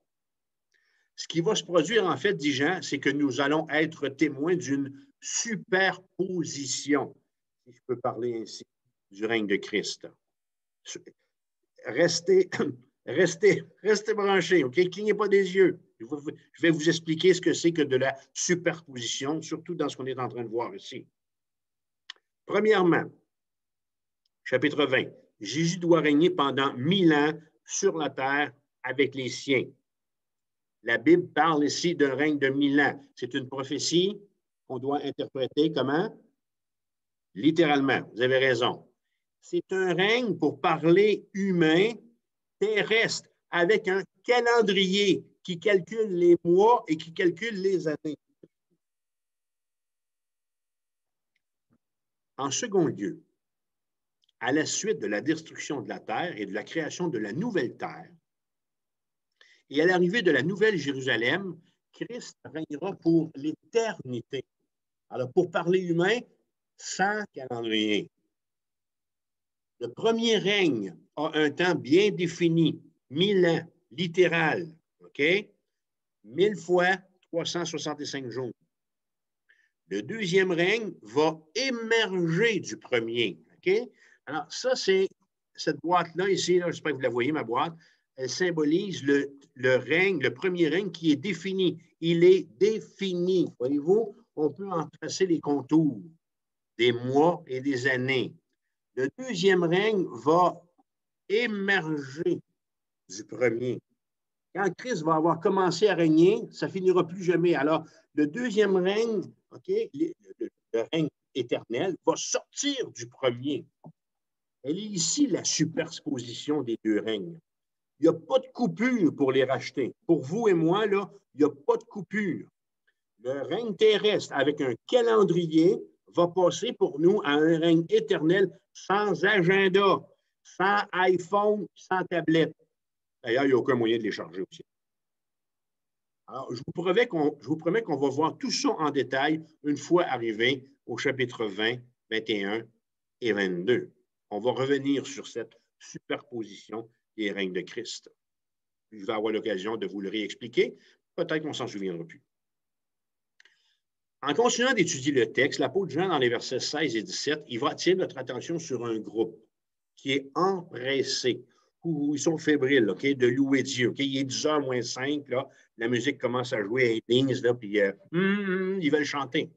Ce qui va se produire, en fait, dit Jean, c'est que nous allons être témoins d'une superposition, si je peux parler ainsi, du règne de Christ. Restez branchés, OK? Clignez pas des yeux. Je vais vous expliquer ce que c'est que de la superposition, surtout dans ce qu'on est en train de voir ici. Premièrement, chapitre 20, Jésus doit régner pendant 1000 ans sur la terre avec les siens. La Bible parle ici d'un règne de 1000 ans. C'est une prophétie qu'on doit interpréter comment? Littéralement, vous avez raison. C'est un règne pour parler humain, terrestre, avec un calendrier qui calcule les mois et qui calcule les années. En second lieu, à la suite de la destruction de la terre et de la création de la nouvelle terre, et à l'arrivée de la nouvelle Jérusalem, Christ régnera pour l'éternité. Alors, pour parler humain, sans calendrier. Le premier règne a un temps bien défini, 1000 ans, littéral, OK? 1000 fois 365 jours. Le deuxième règne va émerger du premier, OK? Alors, ça, c'est cette boîte-là ici, là, j'espère que vous la voyez, ma boîte, elle symbolise le règne, le premier règne qui est défini. Il est défini. Voyez-vous, on peut en tracer les contours des mois et des années. Le deuxième règne va émerger du premier. Quand Christ va avoir commencé à régner, ça ne finira plus jamais. Alors, le deuxième règne, OK, le règne éternel, va sortir du premier. Elle est ici la superposition des deux règnes. Il n'y a pas de coupure pour les racheter. Pour vous et moi, là, il n'y a pas de coupure. Le règne terrestre, avec un calendrier, va passer pour nous à un règne éternel sans agenda, sans iPhone, sans tablette. D'ailleurs, il n'y a aucun moyen de les charger aussi. Alors, je vous promets qu'on va voir tout ça en détail une fois arrivé au chapitre 20, 21 et 22. On va revenir sur cette superposition des règnes de Christ. Je vais avoir l'occasion de vous le réexpliquer. Peut-être qu'on ne s'en souviendra plus. En continuant d'étudier le texte, l'apôtre Jean, dans les versets 16 et 17, il va attirer notre attention sur un groupe qui est empressé, où ils sont fébriles, OK, de louer Dieu. OK? Il est 10h moins 5, là, la musique commence à jouer à 15, là, puis ils veulent chanter.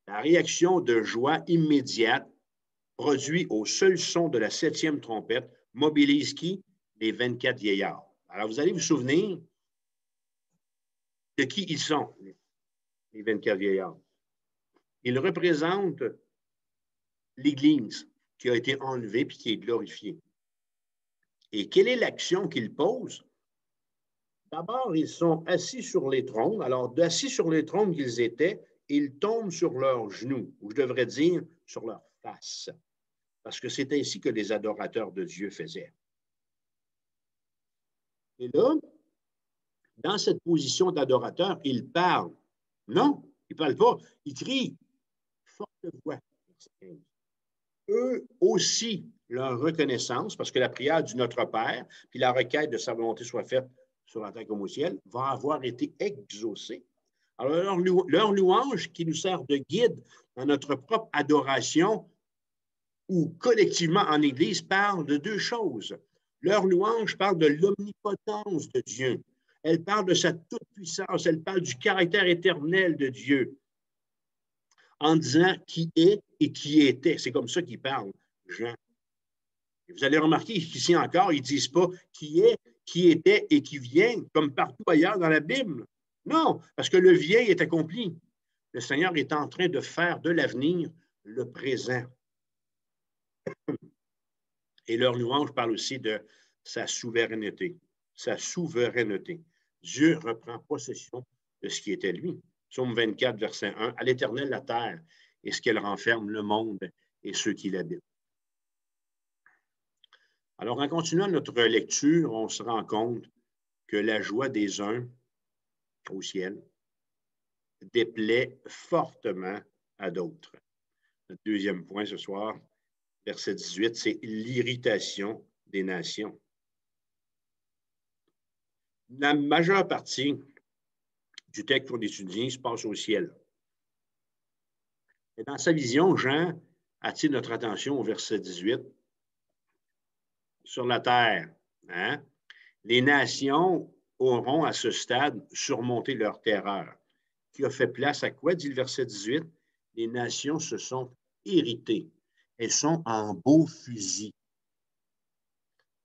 La réaction de joie immédiate, produite au seul son de la 7e trompette, mobilise qui? Les 24 vieillards. Alors, vous allez vous souvenir de qui ils sont, les 24 vieillards. Ils représentent l'Église qui a été enlevée puis qui est glorifiée. Et quelle est l'action qu'ils posent? D'abord, ils sont assis sur les trônes. Alors, assis sur les trônes qu'ils étaient, ils tombent sur leurs genoux, ou je devrais dire sur leur face, parce que c'est ainsi que les adorateurs de Dieu faisaient. Et là, dans cette position d'adorateur, ils parlent. Non, ils ne parlent pas. Ils crient. Forte voix. Eux aussi, leur reconnaissance, parce que la prière du Notre Père, puis la requête de sa volonté soit faite sur la terre comme au ciel, va avoir été exaucée. Alors, leur louange qui nous sert de guide dans notre propre adoration ou collectivement en Église parle de deux choses. Leur louange parle de l'omnipotence de Dieu. Elle parle de sa toute-puissance. Elle parle du caractère éternel de Dieu en disant qui est et qui était. C'est comme ça qu'ils parlent, Jean. Et vous allez remarquer qu'ici encore, ils ne disent pas qui est, qui était et qui vient, comme partout ailleurs dans la Bible. Non, parce que le vieil est accompli. Le Seigneur est en train de faire de l'avenir le présent. Et leur louange parle aussi de sa souveraineté. Sa souveraineté. Dieu reprend possession de ce qui était lui. Psaume 24, verset 1. À l'Éternel la terre et ce qu'elle renferme, le monde et ceux qui l'habitent. Alors, en continuant notre lecture, on se rend compte que la joie des uns au ciel déplaît fortement à d'autres. Notre deuxième point ce soir, verset 18, c'est l'irritation des nations. La majeure partie du texte qu'on étudie se passe au ciel. Et dans sa vision, Jean attire notre attention au verset 18. Sur la terre, hein, les nations auront à ce stade surmonté leur terreur. Qui a fait place à quoi, dit le verset 18? Les nations se sont irritées. Elles sont en beau fusil.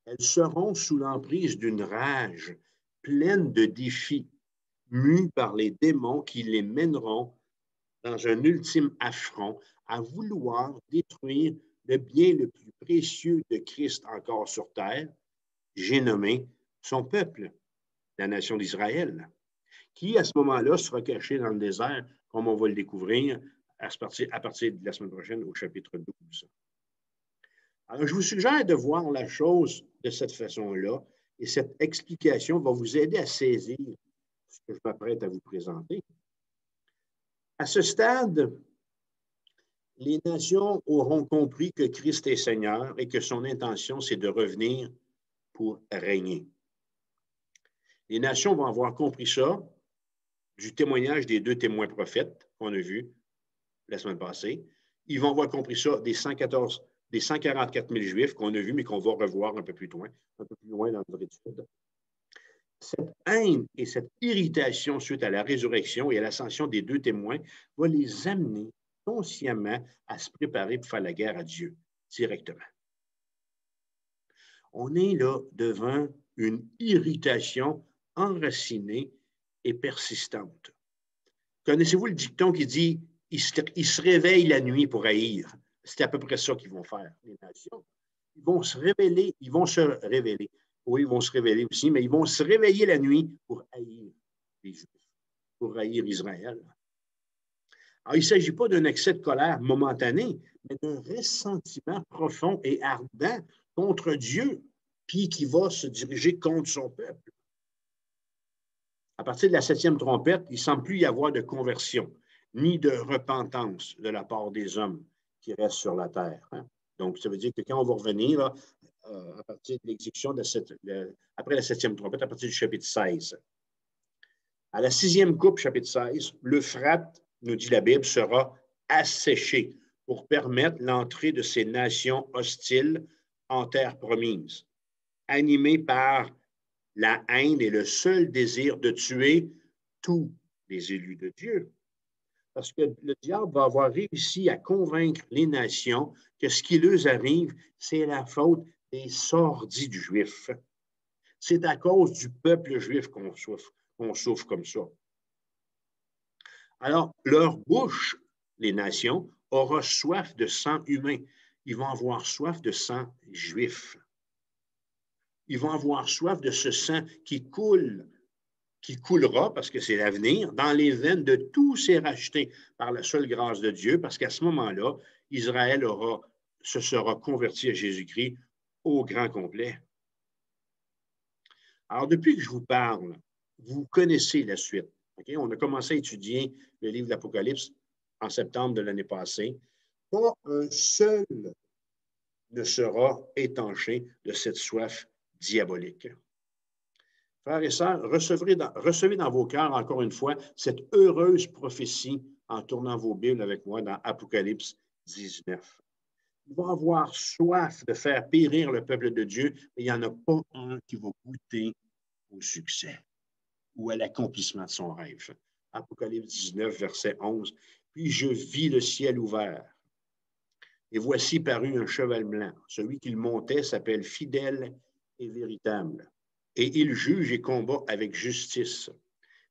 Elles seront sous l'emprise d'une rage pleine de défis, mues par les démons qui les mèneront dans un ultime affront à vouloir détruire le bien le plus précieux de Christ encore sur terre, j'ai nommé son peuple, la nation d'Israël, qui à ce moment-là sera caché dans le désert, comme on va le découvrir à partir de la semaine prochaine au chapitre 12. Alors, je vous suggère de voir la chose de cette façon-là, et cette explication va vous aider à saisir ce que je m'apprête à vous présenter. À ce stade, les nations auront compris que Christ est Seigneur et que son intention, c'est de revenir pour régner. Les nations vont avoir compris ça du témoignage des 2 témoins prophètes qu'on a vus la semaine passée. Ils vont avoir compris ça des 144 000 Juifs qu'on a vus, mais qu'on va revoir un peu plus loin dans notre étude. Cette haine et cette irritation suite à la résurrection et à l'ascension des 2 témoins va les amener consciemment à se préparer pour faire la guerre à Dieu directement. On est là devant une irritation enracinée et persistante. Connaissez-vous le dicton qui dit « Ils se réveillent la nuit pour haïr ». C'est à peu près ça qu'ils vont faire, les nations. Ils vont se révéler. Oui, ils vont se révéler aussi, mais ils vont se réveiller la nuit pour haïr les Juifs, pour haïr Israël. Alors, il ne s'agit pas d'un excès de colère momentané, mais d'un ressentiment profond et ardent contre Dieu, puis qui va se diriger contre son peuple. À partir de la 7e trompette, il ne semble plus y avoir de conversion, ni de repentance de la part des hommes qui restent sur la terre. Donc, ça veut dire que quand on va revenir, là, à partir de l'exécution après la 7e trompette, à partir du chapitre 16. À la 6e coupe, chapitre 16, l'Euphrate, nous dit la Bible, sera asséché pour permettre l'entrée de ces nations hostiles en terre promise, animées par la haine et le seul désir de tuer tous les élus de Dieu. Parce que le diable va avoir réussi à convaincre les nations que ce qui leur arrive, c'est la faute des sordis du juif. C'est à cause du peuple juif qu'on souffre comme ça. Alors, leur bouche, les nations, aura soif de sang humain. Ils vont avoir soif de sang juif. Ils vont avoir soif de ce sang qui coulera, parce que c'est l'avenir, dans les veines de tous ces rachetés par la seule grâce de Dieu, parce qu'à ce moment-là, Israël se sera converti à Jésus-Christ au grand complet. Alors, depuis que je vous parle, vous connaissez la suite. Okay? On a commencé à étudier le livre de l'Apocalypse en septembre de l'année passée. Pas un seul ne sera étanché de cette soif diabolique. Frères et sœurs, recevez dans vos cœurs, encore une fois, cette heureuse prophétie en tournant vos Bibles avec moi dans Apocalypse 19. Ils vont avoir soif de faire périr le peuple de Dieu, mais il n'y en a pas un qui va goûter au succès ou à l'accomplissement de son rêve. Apocalypse 19, verset 11. « Puis je vis le ciel ouvert, et voici parut un cheval blanc. Celui qui le montait s'appelle fidèle et véritable. Et il juge et combat avec justice.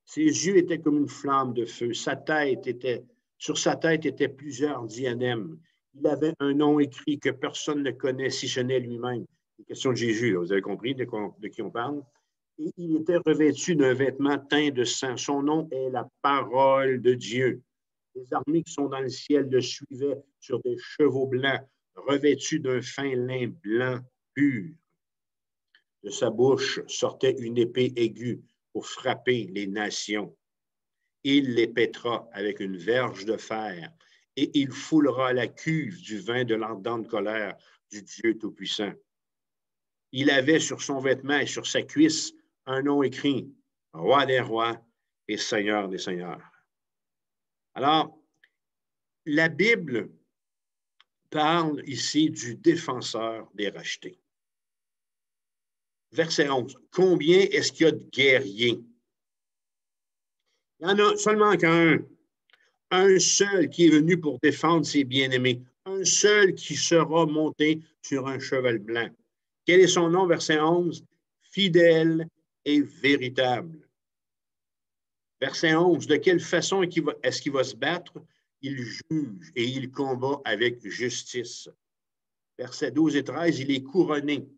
Ses yeux étaient comme une flamme de feu. Sur sa tête étaient plusieurs diadèmes. Il avait un nom écrit que personne ne connaît si ce n'est lui-même. » C'est une question de Jésus, là. Vous avez compris de qui on parle? Et il était revêtu d'un vêtement teint de sang. Son nom est la parole de Dieu. Les armées qui sont dans le ciel le suivaient sur des chevaux blancs, revêtus d'un fin lin blanc pur. De sa bouche sortait une épée aiguë pour frapper les nations. Il les pètera avec une verge de fer et il foulera la cuve du vin de l'ardente colère du Dieu Tout-Puissant. Il avait sur son vêtement et sur sa cuisse un nom écrit, Roi des rois et Seigneur des seigneurs. Alors, la Bible parle ici du défenseur des rachetés. Verset 11. Combien est-ce qu'il y a de guerriers? Il n'y en a seulement qu'un. Un seul qui est venu pour défendre ses bien-aimés. Un seul qui sera monté sur un cheval blanc. Quel est son nom? Verset 11. Fidèle et véritable. Verset 11. De quelle façon est-ce qu'il va se battre? Il juge et il combat avec justice. Versets 12 et 13. Il est couronné.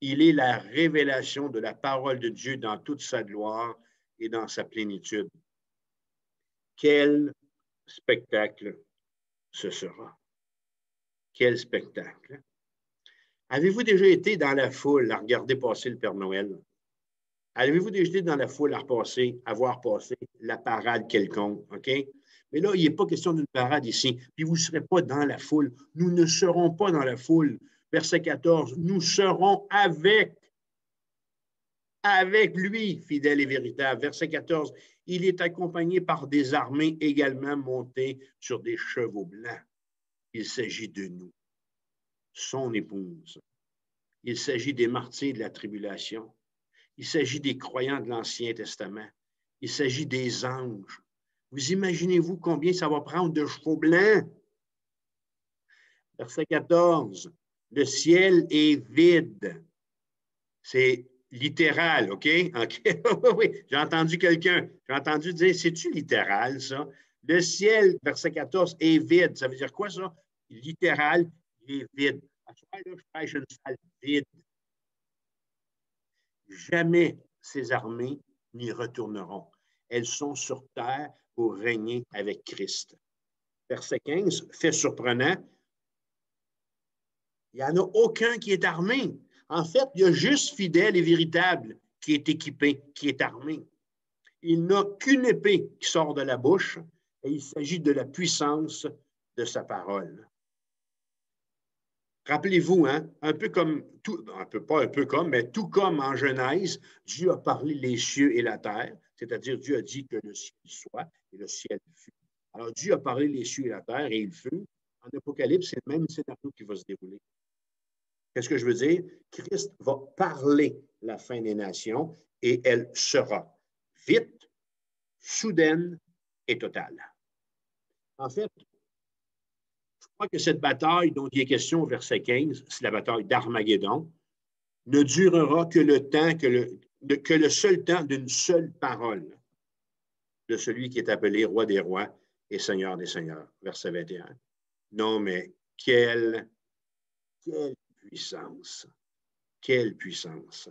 Il est la révélation de la parole de Dieu dans toute sa gloire et dans sa plénitude. Quel spectacle ce sera! Quel spectacle! Avez-vous déjà été dans la foule à regarder passer le Père Noël? Avez-vous déjà été dans la foule avoir passé la parade quelconque, OK? Mais là, il n'est pas question d'une parade ici. Puis vous ne serez pas dans la foule. Nous ne serons pas dans la foule. Verset 14, nous serons avec lui, fidèle et véritable. Verset 14, il est accompagné par des armées également montées sur des chevaux blancs. Il s'agit de nous, son épouse. Il s'agit des martyrs de la tribulation. Il s'agit des croyants de l'Ancien Testament. Il s'agit des anges. Vous imaginez-vous combien ça va prendre de chevaux blancs? Verset 14, le ciel est vide. C'est littéral, OK? Oui, j'ai entendu dire, c'est-tu littéral, ça? Le ciel, verset 14, est vide. Ça veut dire quoi, ça? Littéral, il est vide. À ce moment-là, je prêche une salle vide. Jamais ces armées n'y retourneront. Elles sont sur terre pour régner avec Christ. Verset 15, fait surprenant, il n'y en a aucun qui est armé. En fait, il y a juste fidèle et véritable qui est équipé, qui est armé. Il n'a qu'une épée qui sort de la bouche et il s'agit de la puissance de sa parole. Rappelez-vous, hein, mais tout comme en Genèse, Dieu a parlé les cieux et la terre, c'est-à-dire Dieu a dit que le ciel soit et le ciel fut. Alors Dieu a parlé les cieux et la terre et il fut. En Apocalypse, c'est le même scénario qui va se dérouler. Qu'est-ce que je veux dire? Christ va parler la fin des nations et elle sera vite, soudaine et totale. En fait, je crois que cette bataille dont il est question au verset 15, c'est la bataille d'Armageddon, ne durera que le seul temps d'une seule parole de celui qui est appelé roi des rois et seigneur des seigneurs. Verset 21. Non, mais quelle puissance! Quelle puissance!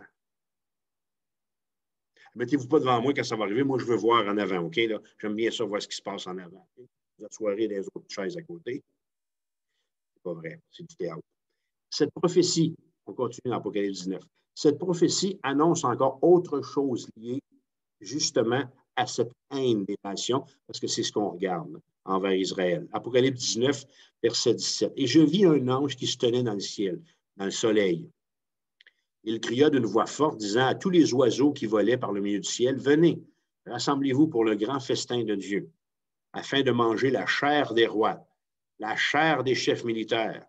Mettez-vous pas devant moi quand ça va arriver. Moi, je veux voir en avant, OK? J'aime bien ça, voir ce qui se passe en avant. Okay? Vous assoirez les autres chaises à côté. C'est pas vrai, c'est du théâtre. Cette prophétie, on continue dans Apocalypse 19, cette prophétie annonce encore autre chose liée justement à cette haine des nations, parce que c'est ce qu'on regarde envers Israël. Apocalypse 19, verset 17. Et je vis un ange qui se tenait dans le ciel, dans le soleil. Il cria d'une voix forte, disant à tous les oiseaux qui volaient par le milieu du ciel, venez, rassemblez-vous pour le grand festin de Dieu, afin de manger la chair des rois, la chair des chefs militaires,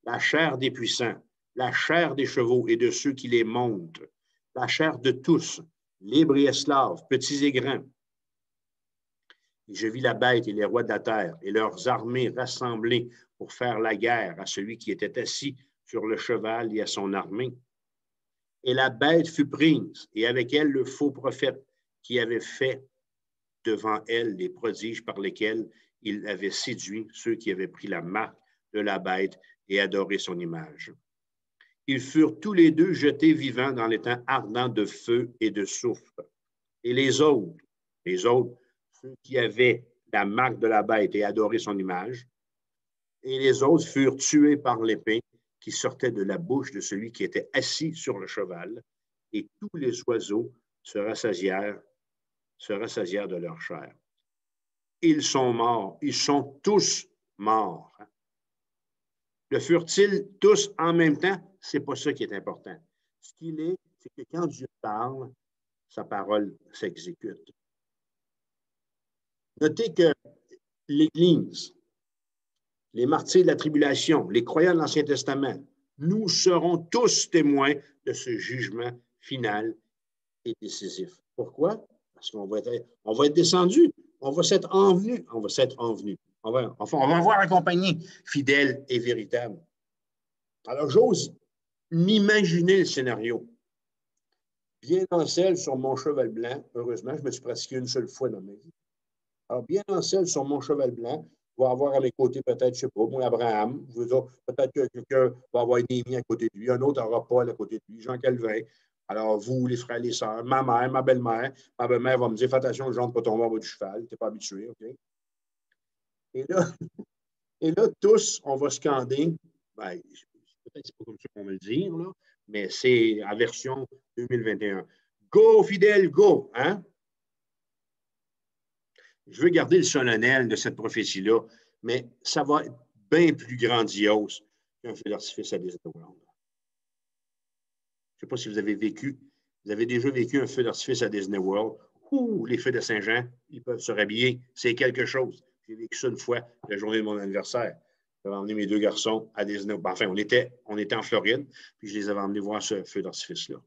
la chair des puissants, la chair des chevaux et de ceux qui les montent, la chair de tous, libres et esclaves, petits et grands. Et je vis la bête et les rois de la terre et leurs armées rassemblées pour faire la guerre à celui qui était assis sur le cheval et à son armée. Et la bête fut prise, et avec elle le faux prophète qui avait fait devant elle les prodiges par lesquels il avait séduit ceux qui avaient pris la marque de la bête et adoré son image. Ils furent tous les deux jetés vivants dans l'étang ardent de feu et de soufre. Et les autres, ceux qui avaient la marque de la bête et adoré son image, et les autres furent tués par l'épée qui sortait de la bouche de celui qui était assis sur le cheval, et tous les oiseaux se rassasièrent de leur chair. Ils sont morts, ils sont tous morts. Le furent-ils tous en même temps? Ce n'est pas ça qui est important. Ce qu'il est, c'est que quand Dieu parle, sa parole s'exécute. Notez que l'Église, les martyrs de la tribulation, les croyants de l'Ancien Testament, nous serons tous témoins de ce jugement final et décisif. Pourquoi? Parce qu'on va être descendu, on va s'être envenu, on va avoir accompagné, fidèle et véritable. Alors, j'ose m'imaginer le scénario. Bien en selle sur mon cheval blanc, heureusement, je me suis pratiqué une seule fois dans ma vie. Alors, bien en selle sur mon cheval blanc, je vais avoir à mes côtés peut-être, je ne sais pas, moi, Abraham, peut-être que quelqu'un va avoir Néhémie à côté de lui, un autre aura Paul à côté de lui, Jean Calvin. Alors, vous, les frères, les sœurs, ma mère, ma belle-mère va me dire, fais attention, je ne rentre pas tomber en bas du cheval, tu n'es pas habitué, OK? Et là, tous, on va scander, ben, peut-être que ce n'est pas comme ça qu'on va le dire, là, mais c'est en version 2021. Go, fidèle, go. Hein? Je veux garder le solennel de cette prophétie-là, mais ça va être bien plus grandiose qu'un feu d'artifice à Disney World. Je ne sais pas si vous avez déjà vécu un feu d'artifice à Disney World. Ouh, les feux de Saint-Jean, ils peuvent se rhabiller. C'est quelque chose. J'ai vécu ça une fois, la journée de mon anniversaire. J'avais emmené mes deux garçons à Disney. Enfin, on était en Floride, puis je les avais emmenés voir ce feu d'artifice-là.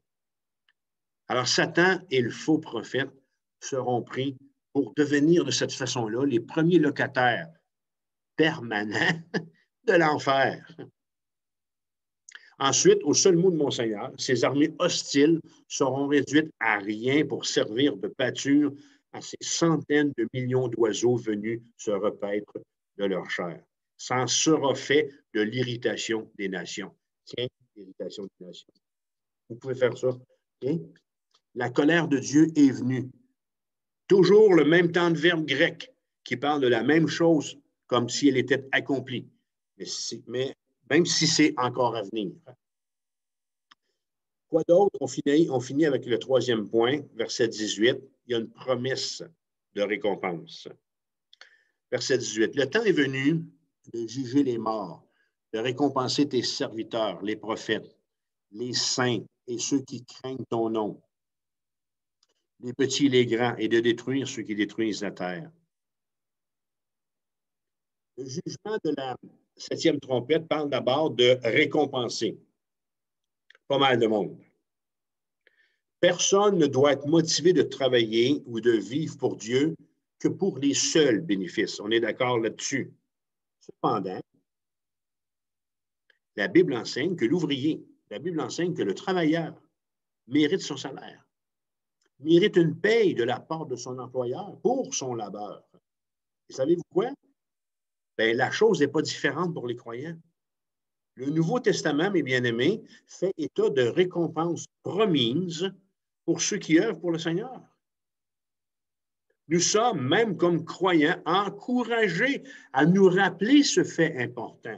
Alors, Satan et le faux prophète seront pris pour devenir de cette façon-là les premiers locataires permanents de l'enfer. Ensuite, au seul mot de Monseigneur, ces armées hostiles seront réduites à rien pour servir de pâture à ces centaines de millions d'oiseaux venus se repaître de leur chair. Ça en sera fait de l'irritation des nations. Tiens, l'irritation des nations. Vous pouvez faire ça. Tiens. La colère de Dieu est venue. Toujours le même temps de verbe grec qui parle de la même chose comme si elle était accomplie. Mais même si c'est encore à venir. Quoi d'autre? On finit avec le troisième point, verset 18. Il y a une promesse de récompense. Verset 18. Le temps est venu de juger les morts, de récompenser tes serviteurs, les prophètes, les saints et ceux qui craignent ton nom, les petits et les grands, et de détruire ceux qui détruisent la terre. Le jugement de la 7e trompette parle d'abord de récompenser. Pas mal de monde. Personne ne doit être motivé de travailler ou de vivre pour Dieu que pour les seuls bénéfices. On est d'accord là-dessus. Cependant, la Bible enseigne que l'ouvrier, la Bible enseigne que le travailleur mérite son salaire, mérite une paye de la part de son employeur pour son labeur. Et savez-vous quoi? Bien, la chose n'est pas différente pour les croyants. Le Nouveau Testament, mes bien-aimés, fait état de récompenses promises pour ceux qui œuvrent pour le Seigneur. Nous sommes, même comme croyants, encouragés à nous rappeler ce fait important,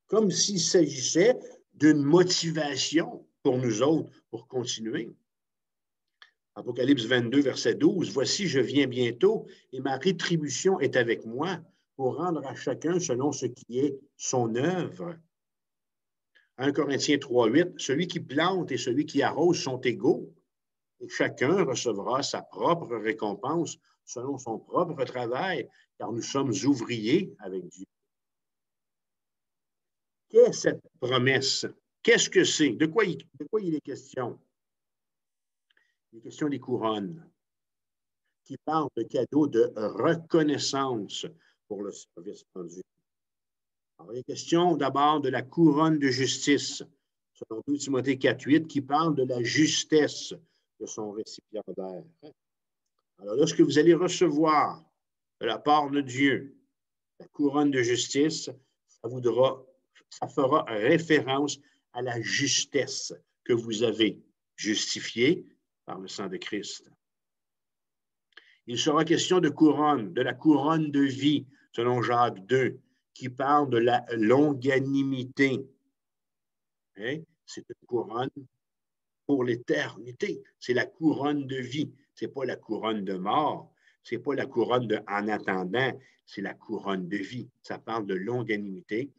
comme s'il s'agissait d'une motivation pour nous autres pour continuer. Apocalypse 22, verset 12, « Voici, je viens bientôt, et ma rétribution est avec moi, pour rendre à chacun selon ce qui est son œuvre. » 1 Corinthiens 3, 8, « Celui qui plante et celui qui arrose sont égaux, et chacun recevra sa propre récompense selon son propre travail, car nous sommes ouvriers avec Dieu. » Qu'est cette promesse? Qu'est-ce que c'est? De quoi il est question? Il est question des couronnes, qui parlent de cadeaux de reconnaissance pour le service rendu. Alors, il est question d'abord de la couronne de justice, selon 2 Timothée 4, 8, qui parle de la justesse de son récipiendaire. Alors, lorsque vous allez recevoir de la part de Dieu la couronne de justice, ça fera référence à la justesse que vous avez justifiée par le sang de Christ. Il sera question de couronne, de la couronne de vie, selon Jacques 2, qui parle de la longanimité. Hein? C'est une couronne pour l'éternité. C'est la couronne de vie. Ce n'est pas la couronne de mort. Ce n'est pas la couronne de en attendant. C'est la couronne de vie. Ça parle de longanimité.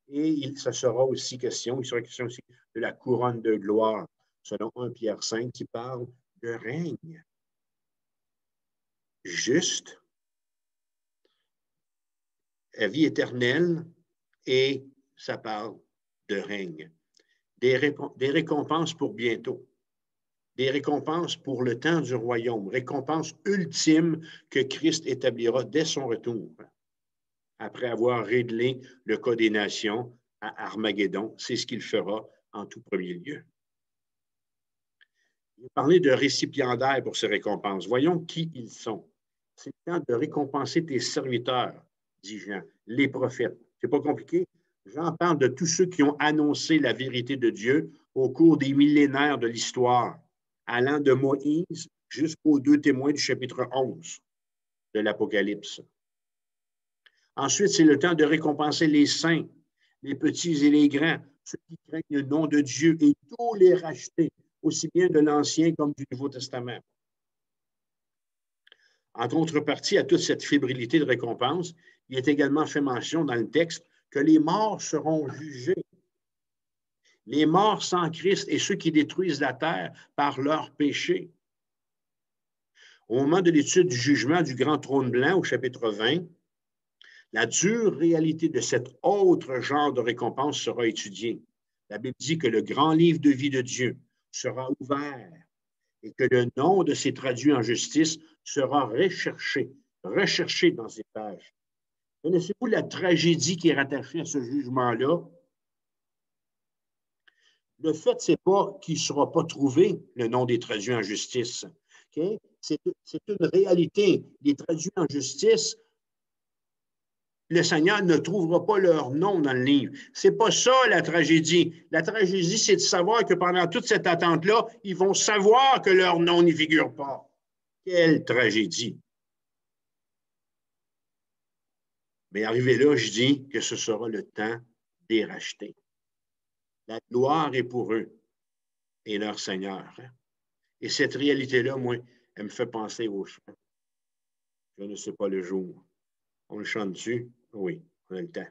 Et ça sera aussi question, il sera question aussi de la couronne de gloire, selon 1 Pierre 5, qui parle de règne. Juste, la vie éternelle, et ça parle de règne. Des récompenses pour bientôt. Des récompenses pour le temps du royaume. Récompense ultime que Christ établira dès son retour. Après avoir réglé le cas des nations à Armageddon, c'est ce qu'il fera en tout premier lieu. Il va parler de récipiendaires pour ces récompenses. Voyons qui ils sont. C'est le temps de récompenser tes serviteurs, dit Jean, les prophètes. C'est pas compliqué. Jean parle de tous ceux qui ont annoncé la vérité de Dieu au cours des millénaires de l'histoire, allant de Moïse jusqu'aux 2 témoins du chapitre 11 de l'Apocalypse. Ensuite, c'est le temps de récompenser les saints, les petits et les grands, ceux qui craignent le nom de Dieu et tous les rachetés aussi bien de l'Ancien comme du Nouveau Testament. En contrepartie à toute cette fébrilité de récompense, il est également fait mention dans le texte que les morts seront jugés. Les morts sans Christ et ceux qui détruisent la terre par leurs péchés. Au moment de l'étude du jugement du grand trône blanc au chapitre 20, la dure réalité de cet autre genre de récompense sera étudiée. La Bible dit que le grand livre de vie de Dieu sera ouvert et que le nom de ces traduits en justice sera recherché dans ces pages. Connaissez-vous la tragédie qui est rattachée à ce jugement-là? Le fait, ce n'est pas qu'il ne sera pas trouvé, le nom des traduits en justice. Okay? C'est une réalité. Les traduits en justice, le Seigneur ne trouvera pas leur nom dans le livre. Ce n'est pas ça la tragédie. La tragédie, c'est de savoir que pendant toute cette attente-là, ils vont savoir que leur nom n'y figure pas. Quelle tragédie! Mais arrivé là, je dis que ce sera le temps des rachetés. La gloire est pour eux et leur Seigneur. Et cette réalité-là, moi, elle me fait penser au chant. Je ne sais pas le jour. On le chante dessus? Oui, on a le temps.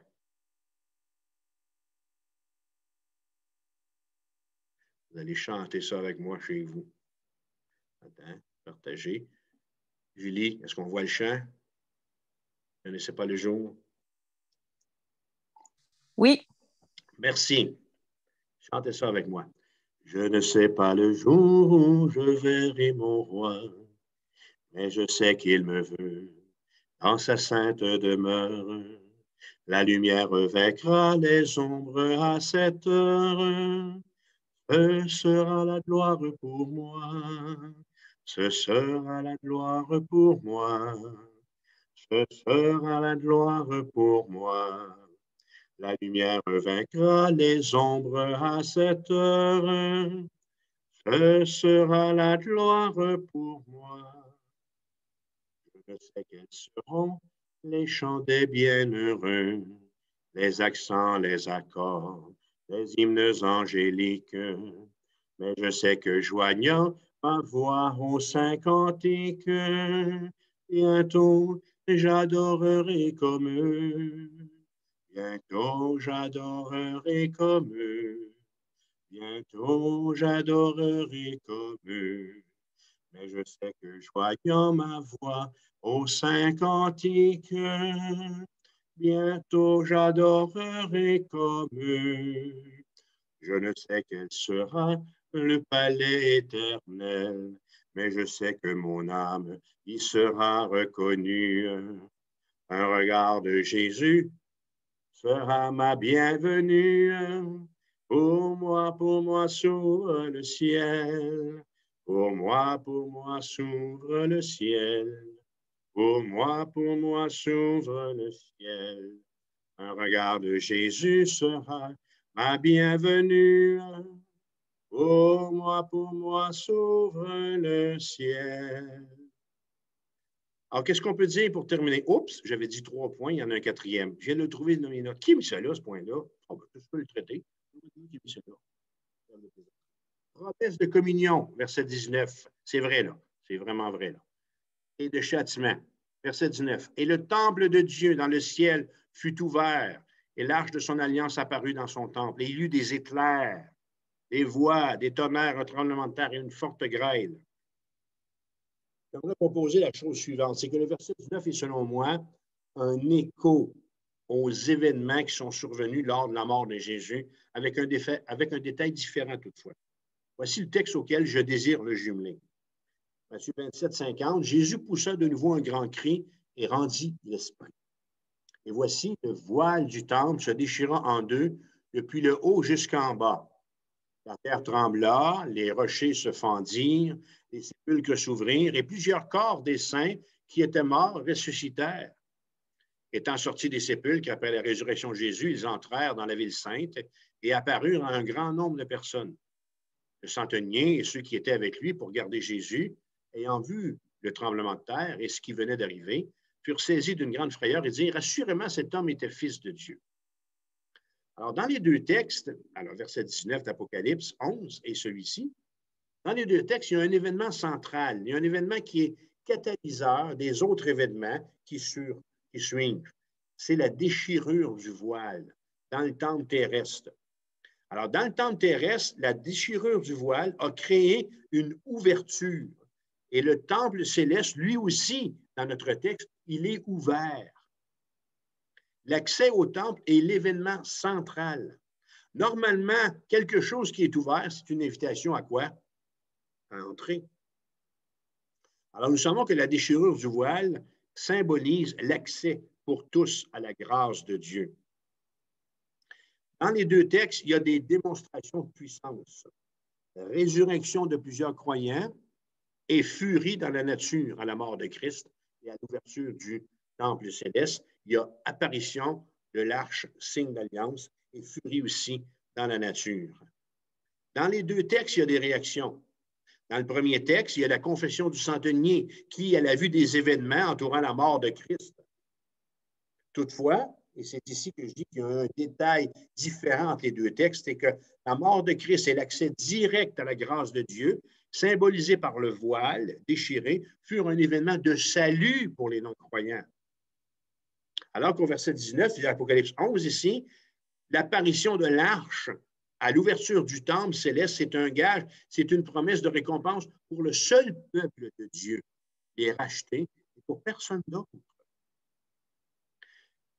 Vous allez chanter ça avec moi chez vous. Attends, partagez. Julie, est-ce qu'on voit le chant? Je ne sais pas le jour. Oui. Merci. Chantez ça avec moi. Je ne sais pas le jour où je verrai mon roi, mais je sais qu'il me veut dans sa sainte demeure. La lumière vaincra les ombres à cette heure. Ce sera la gloire pour moi. Ce sera la gloire pour moi. Ce sera la gloire pour moi. La lumière vaincra les ombres à cette heure. Ce sera la gloire pour moi. Je sais quels seront les chants des bienheureux, les accents, les accords, les hymnes angéliques. Mais je sais que joignant ma voix aux saints cantiques, bientôt j'adorerai comme eux. Bientôt j'adorerai comme eux. Bientôt j'adorerai comme eux. Mais je sais que joignant ma voix aux saints cantiques, bientôt j'adorerai comme eux. Je ne sais quel sera le palais éternel, mais je sais que mon âme y sera reconnue. Un regard de Jésus sera ma bienvenue. Pour moi s'ouvre le ciel. Pour moi s'ouvre le ciel. Pour moi s'ouvre le ciel. Un regard de Jésus sera ma bienvenue. Pour moi s'ouvre le ciel. Alors, qu'est-ce qu'on peut dire pour terminer? Oups, j'avais dit 3 points, il y en a un 4e. Je viens de le trouver dans mes notes. Qui a mis ça là, ce point-là? Oh, ben, je peux le traiter. Qui a mis ça là? Promesse de communion, verset 19. C'est vrai, là. C'est vraiment vrai, là. Et de châtiment, verset 19. Et le temple de Dieu dans le ciel fut ouvert, et l'arche de son alliance apparut dans son temple. Et il y eut des éclairs, des voix, des tonnerres, un tremblement de terre et une forte grêle. J'aimerais proposer la chose suivante, c'est que le verset 19 est, selon moi, un écho aux événements qui sont survenus lors de la mort de Jésus, avec un détail différent toutefois. Voici le texte auquel je désire le jumeler. Matthieu 27, 50, Jésus poussa de nouveau un grand cri et rendit l'esprit. Et voici, le voile du temple se déchira en deux, depuis le haut jusqu'en bas. La terre trembla, les rochers se fendirent, les sépulcres s'ouvrirent, et plusieurs corps des saints qui étaient morts ressuscitèrent. Étant sortis des sépulcres après la résurrection de Jésus, ils entrèrent dans la ville sainte et apparurent à un grand nombre de personnes. Le centenier et ceux qui étaient avec lui pour garder Jésus, ayant vu le tremblement de terre et ce qui venait d'arriver, furent saisis d'une grande frayeur et dirent, assurément, cet homme était fils de Dieu. Alors, dans les deux textes, alors verset 19 d'Apocalypse 11 et celui-ci, Dans les deux textes, il y a un événement central. Il y a un événement qui est catalyseur des autres événements qui suivent. C'est la déchirure du voile dans le temple terrestre. Alors, dans le temple terrestre, la déchirure du voile a créé une ouverture. Et le temple céleste, lui aussi, dans notre texte, il est ouvert. L'accès au temple est l'événement central. Normalement, quelque chose qui est ouvert, c'est une invitation à quoi? À entrer. Alors, nous savons que la déchirure du voile symbolise l'accès pour tous à la grâce de Dieu. Dans les deux textes, il y a des démonstrations de puissance. Résurrection de plusieurs croyants et furie dans la nature à la mort de Christ et à l'ouverture du temple céleste. Il y a apparition de l'arche, signe d'alliance, et furie aussi dans la nature. Dans les deux textes, il y a des réactions. Dans le premier texte, il y a la confession du centenier qui, à la vue des événements entourant la mort de Christ, toutefois, et c'est ici que je dis qu'il y a un détail différent entre les deux textes, c'est que la mort de Christ et l'accès direct à la grâce de Dieu, symbolisé par le voile déchiré, furent un événement de salut pour les non-croyants. Alors qu'au verset 19, l'Apocalypse 11 ici, l'apparition de l'arche à l'ouverture du temple céleste, c'est un gage, c'est une promesse de récompense pour le seul peuple de Dieu, les rachetés, et pour personne d'autre.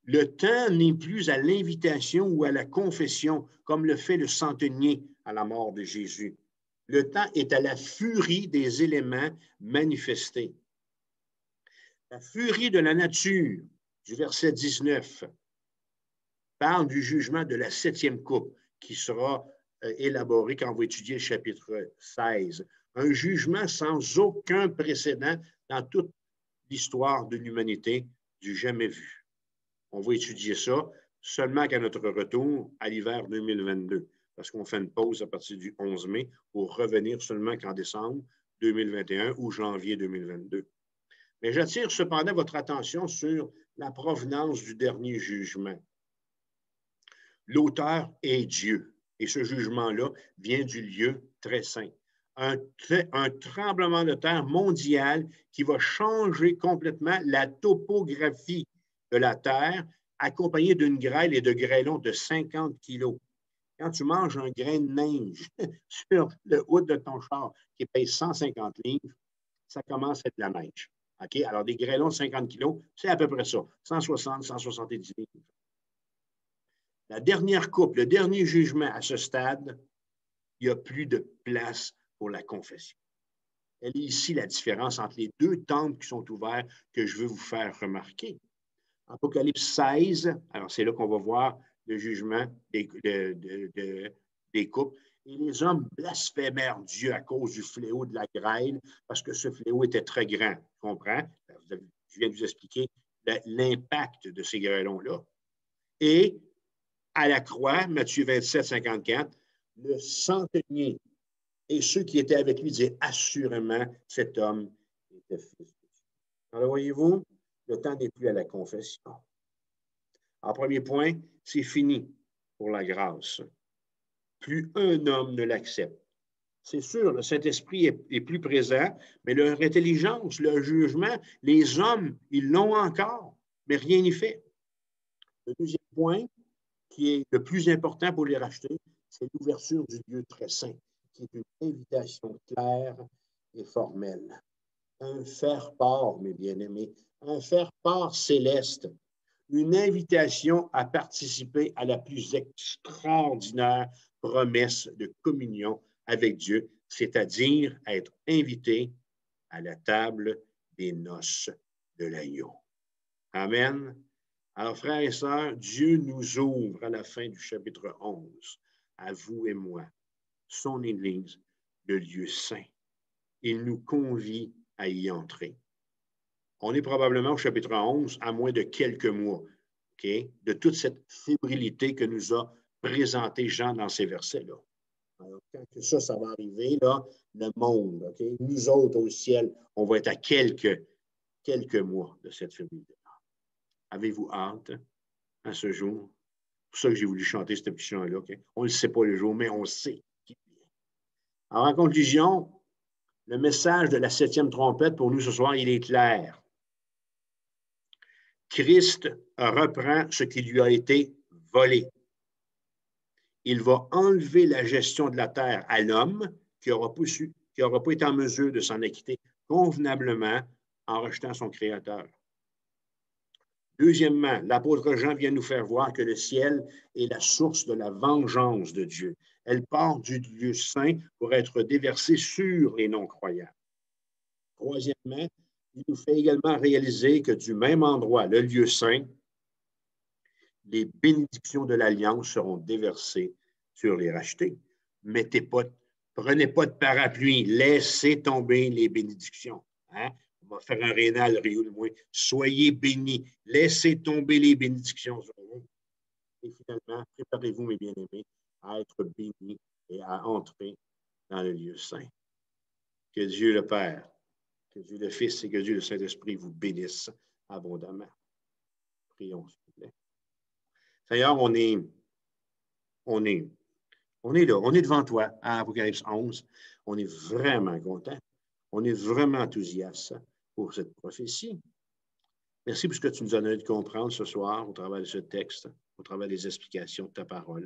Le temps n'est plus à l'invitation ou à la confession, comme le fait le centenier à la mort de Jésus. Le temps est à la furie des éléments manifestés. La furie de la nature, du verset 19, parle du jugement de la 7e coupe, qui sera élaboré quand on va étudier le chapitre 16. Un jugement sans aucun précédent dans toute l'histoire de l'humanité, du jamais vu. On va étudier ça seulement qu'à notre retour à l'hiver 2022, parce qu'on fait une pause à partir du 11 mai pour revenir seulement qu'en décembre 2021 ou janvier 2022. Mais j'attire cependant votre attention sur la provenance du dernier jugement. L'auteur est Dieu, et ce jugement-là vient du lieu très saint. Un tremblement de terre mondial qui va changer complètement la topographie de la terre, accompagné d'une grêle et de grêlons de 50 kilos. Quand tu manges un grain de neige sur le haut de ton char qui pèse 150 livres, ça commence à être de la neige. OK? Alors, des grêlons de 50 kilos, c'est à peu près ça, 160, 170 livres. La dernière coupe, le dernier jugement à ce stade, il n'y a plus de place pour la confession. Elle est ici la différence entre les deux temples qui sont ouverts que je veux vous faire remarquer. Apocalypse 16, alors c'est là qu'on va voir le jugement des coupes. Et les hommes blasphémèrent Dieu à cause du fléau de la grêle, parce que ce fléau était très grand. Tu comprends? Je viens de vous expliquer l'impact de ces grêlons-là. Et à la croix, Matthieu 27, 54, le centenier et ceux qui étaient avec lui disaient assurément, cet homme était fils de Dieu. Alors, voyez-vous, le temps n'est plus à la confession. En premier point, c'est fini pour la grâce. Plus un homme ne l'accepte. C'est sûr, le Saint-Esprit est plus présent, mais leur intelligence, leur jugement, les hommes, ils l'ont encore, mais rien n'y fait. Le deuxième point, qui est le plus important pour les racheter, c'est l'ouverture du lieu très saint, qui est une invitation claire et formelle. Un faire-part, mes bien-aimés, un faire-part céleste, une invitation à participer à la plus extraordinaire promesse de communion avec Dieu, c'est-à-dire être invité à la table des noces de l'agneau. Amen. Alors, frères et sœurs, Dieu nous ouvre à la fin du chapitre 11, à vous et moi, son Église, le lieu saint. Il nous convie à y entrer. On est probablement au chapitre 11 à moins de quelques mois, okay, de toute cette fébrilité que nous a présenté Jean dans ces versets-là. Alors, quand ça va arriver, là, le monde, okay, nous autres au ciel, on va être à quelques mois de cette fébrilité. Avez-vous hâte à ce jour? C'est pour ça que j'ai voulu chanter ce petit chant-là. Okay? On ne le sait pas le jour, mais on sait qu'il vient. Alors, en conclusion, Le message de la 7e trompette pour nous ce soir, il est clair. Christ reprend ce qui lui a été volé. Il va enlever la gestion de la terre à l'homme qui n'aura pas été en mesure de s'en acquitter convenablement en rejetant son Créateur. Deuxièmement, l'apôtre Jean vient nous faire voir que le ciel est la source de la vengeance de Dieu. Elle part du lieu saint pour être déversée sur les non-croyants. Troisièmement, il nous fait également réaliser que du même endroit, le lieu saint, les bénédictions de l'Alliance seront déversées sur les rachetés. Prenez pas de parapluie, laissez tomber les bénédictions. Hein? On va faire un rénal, Rio de moins. Soyez bénis, laissez tomber les bénédictions sur vous. Et finalement, préparez-vous, mes bien-aimés, à être bénis et à entrer dans le lieu saint. Que Dieu le Père, que Dieu le Fils et que Dieu le Saint-Esprit vous bénissent abondamment. Prions, s'il vous plaît. Seigneur, on est là, on est devant toi à Apocalypse 11. On est vraiment content. On est vraiment enthousiaste pour cette prophétie. Merci pour ce que tu nous as donné de comprendre ce soir au travers de ce texte, au travers des explications de ta parole.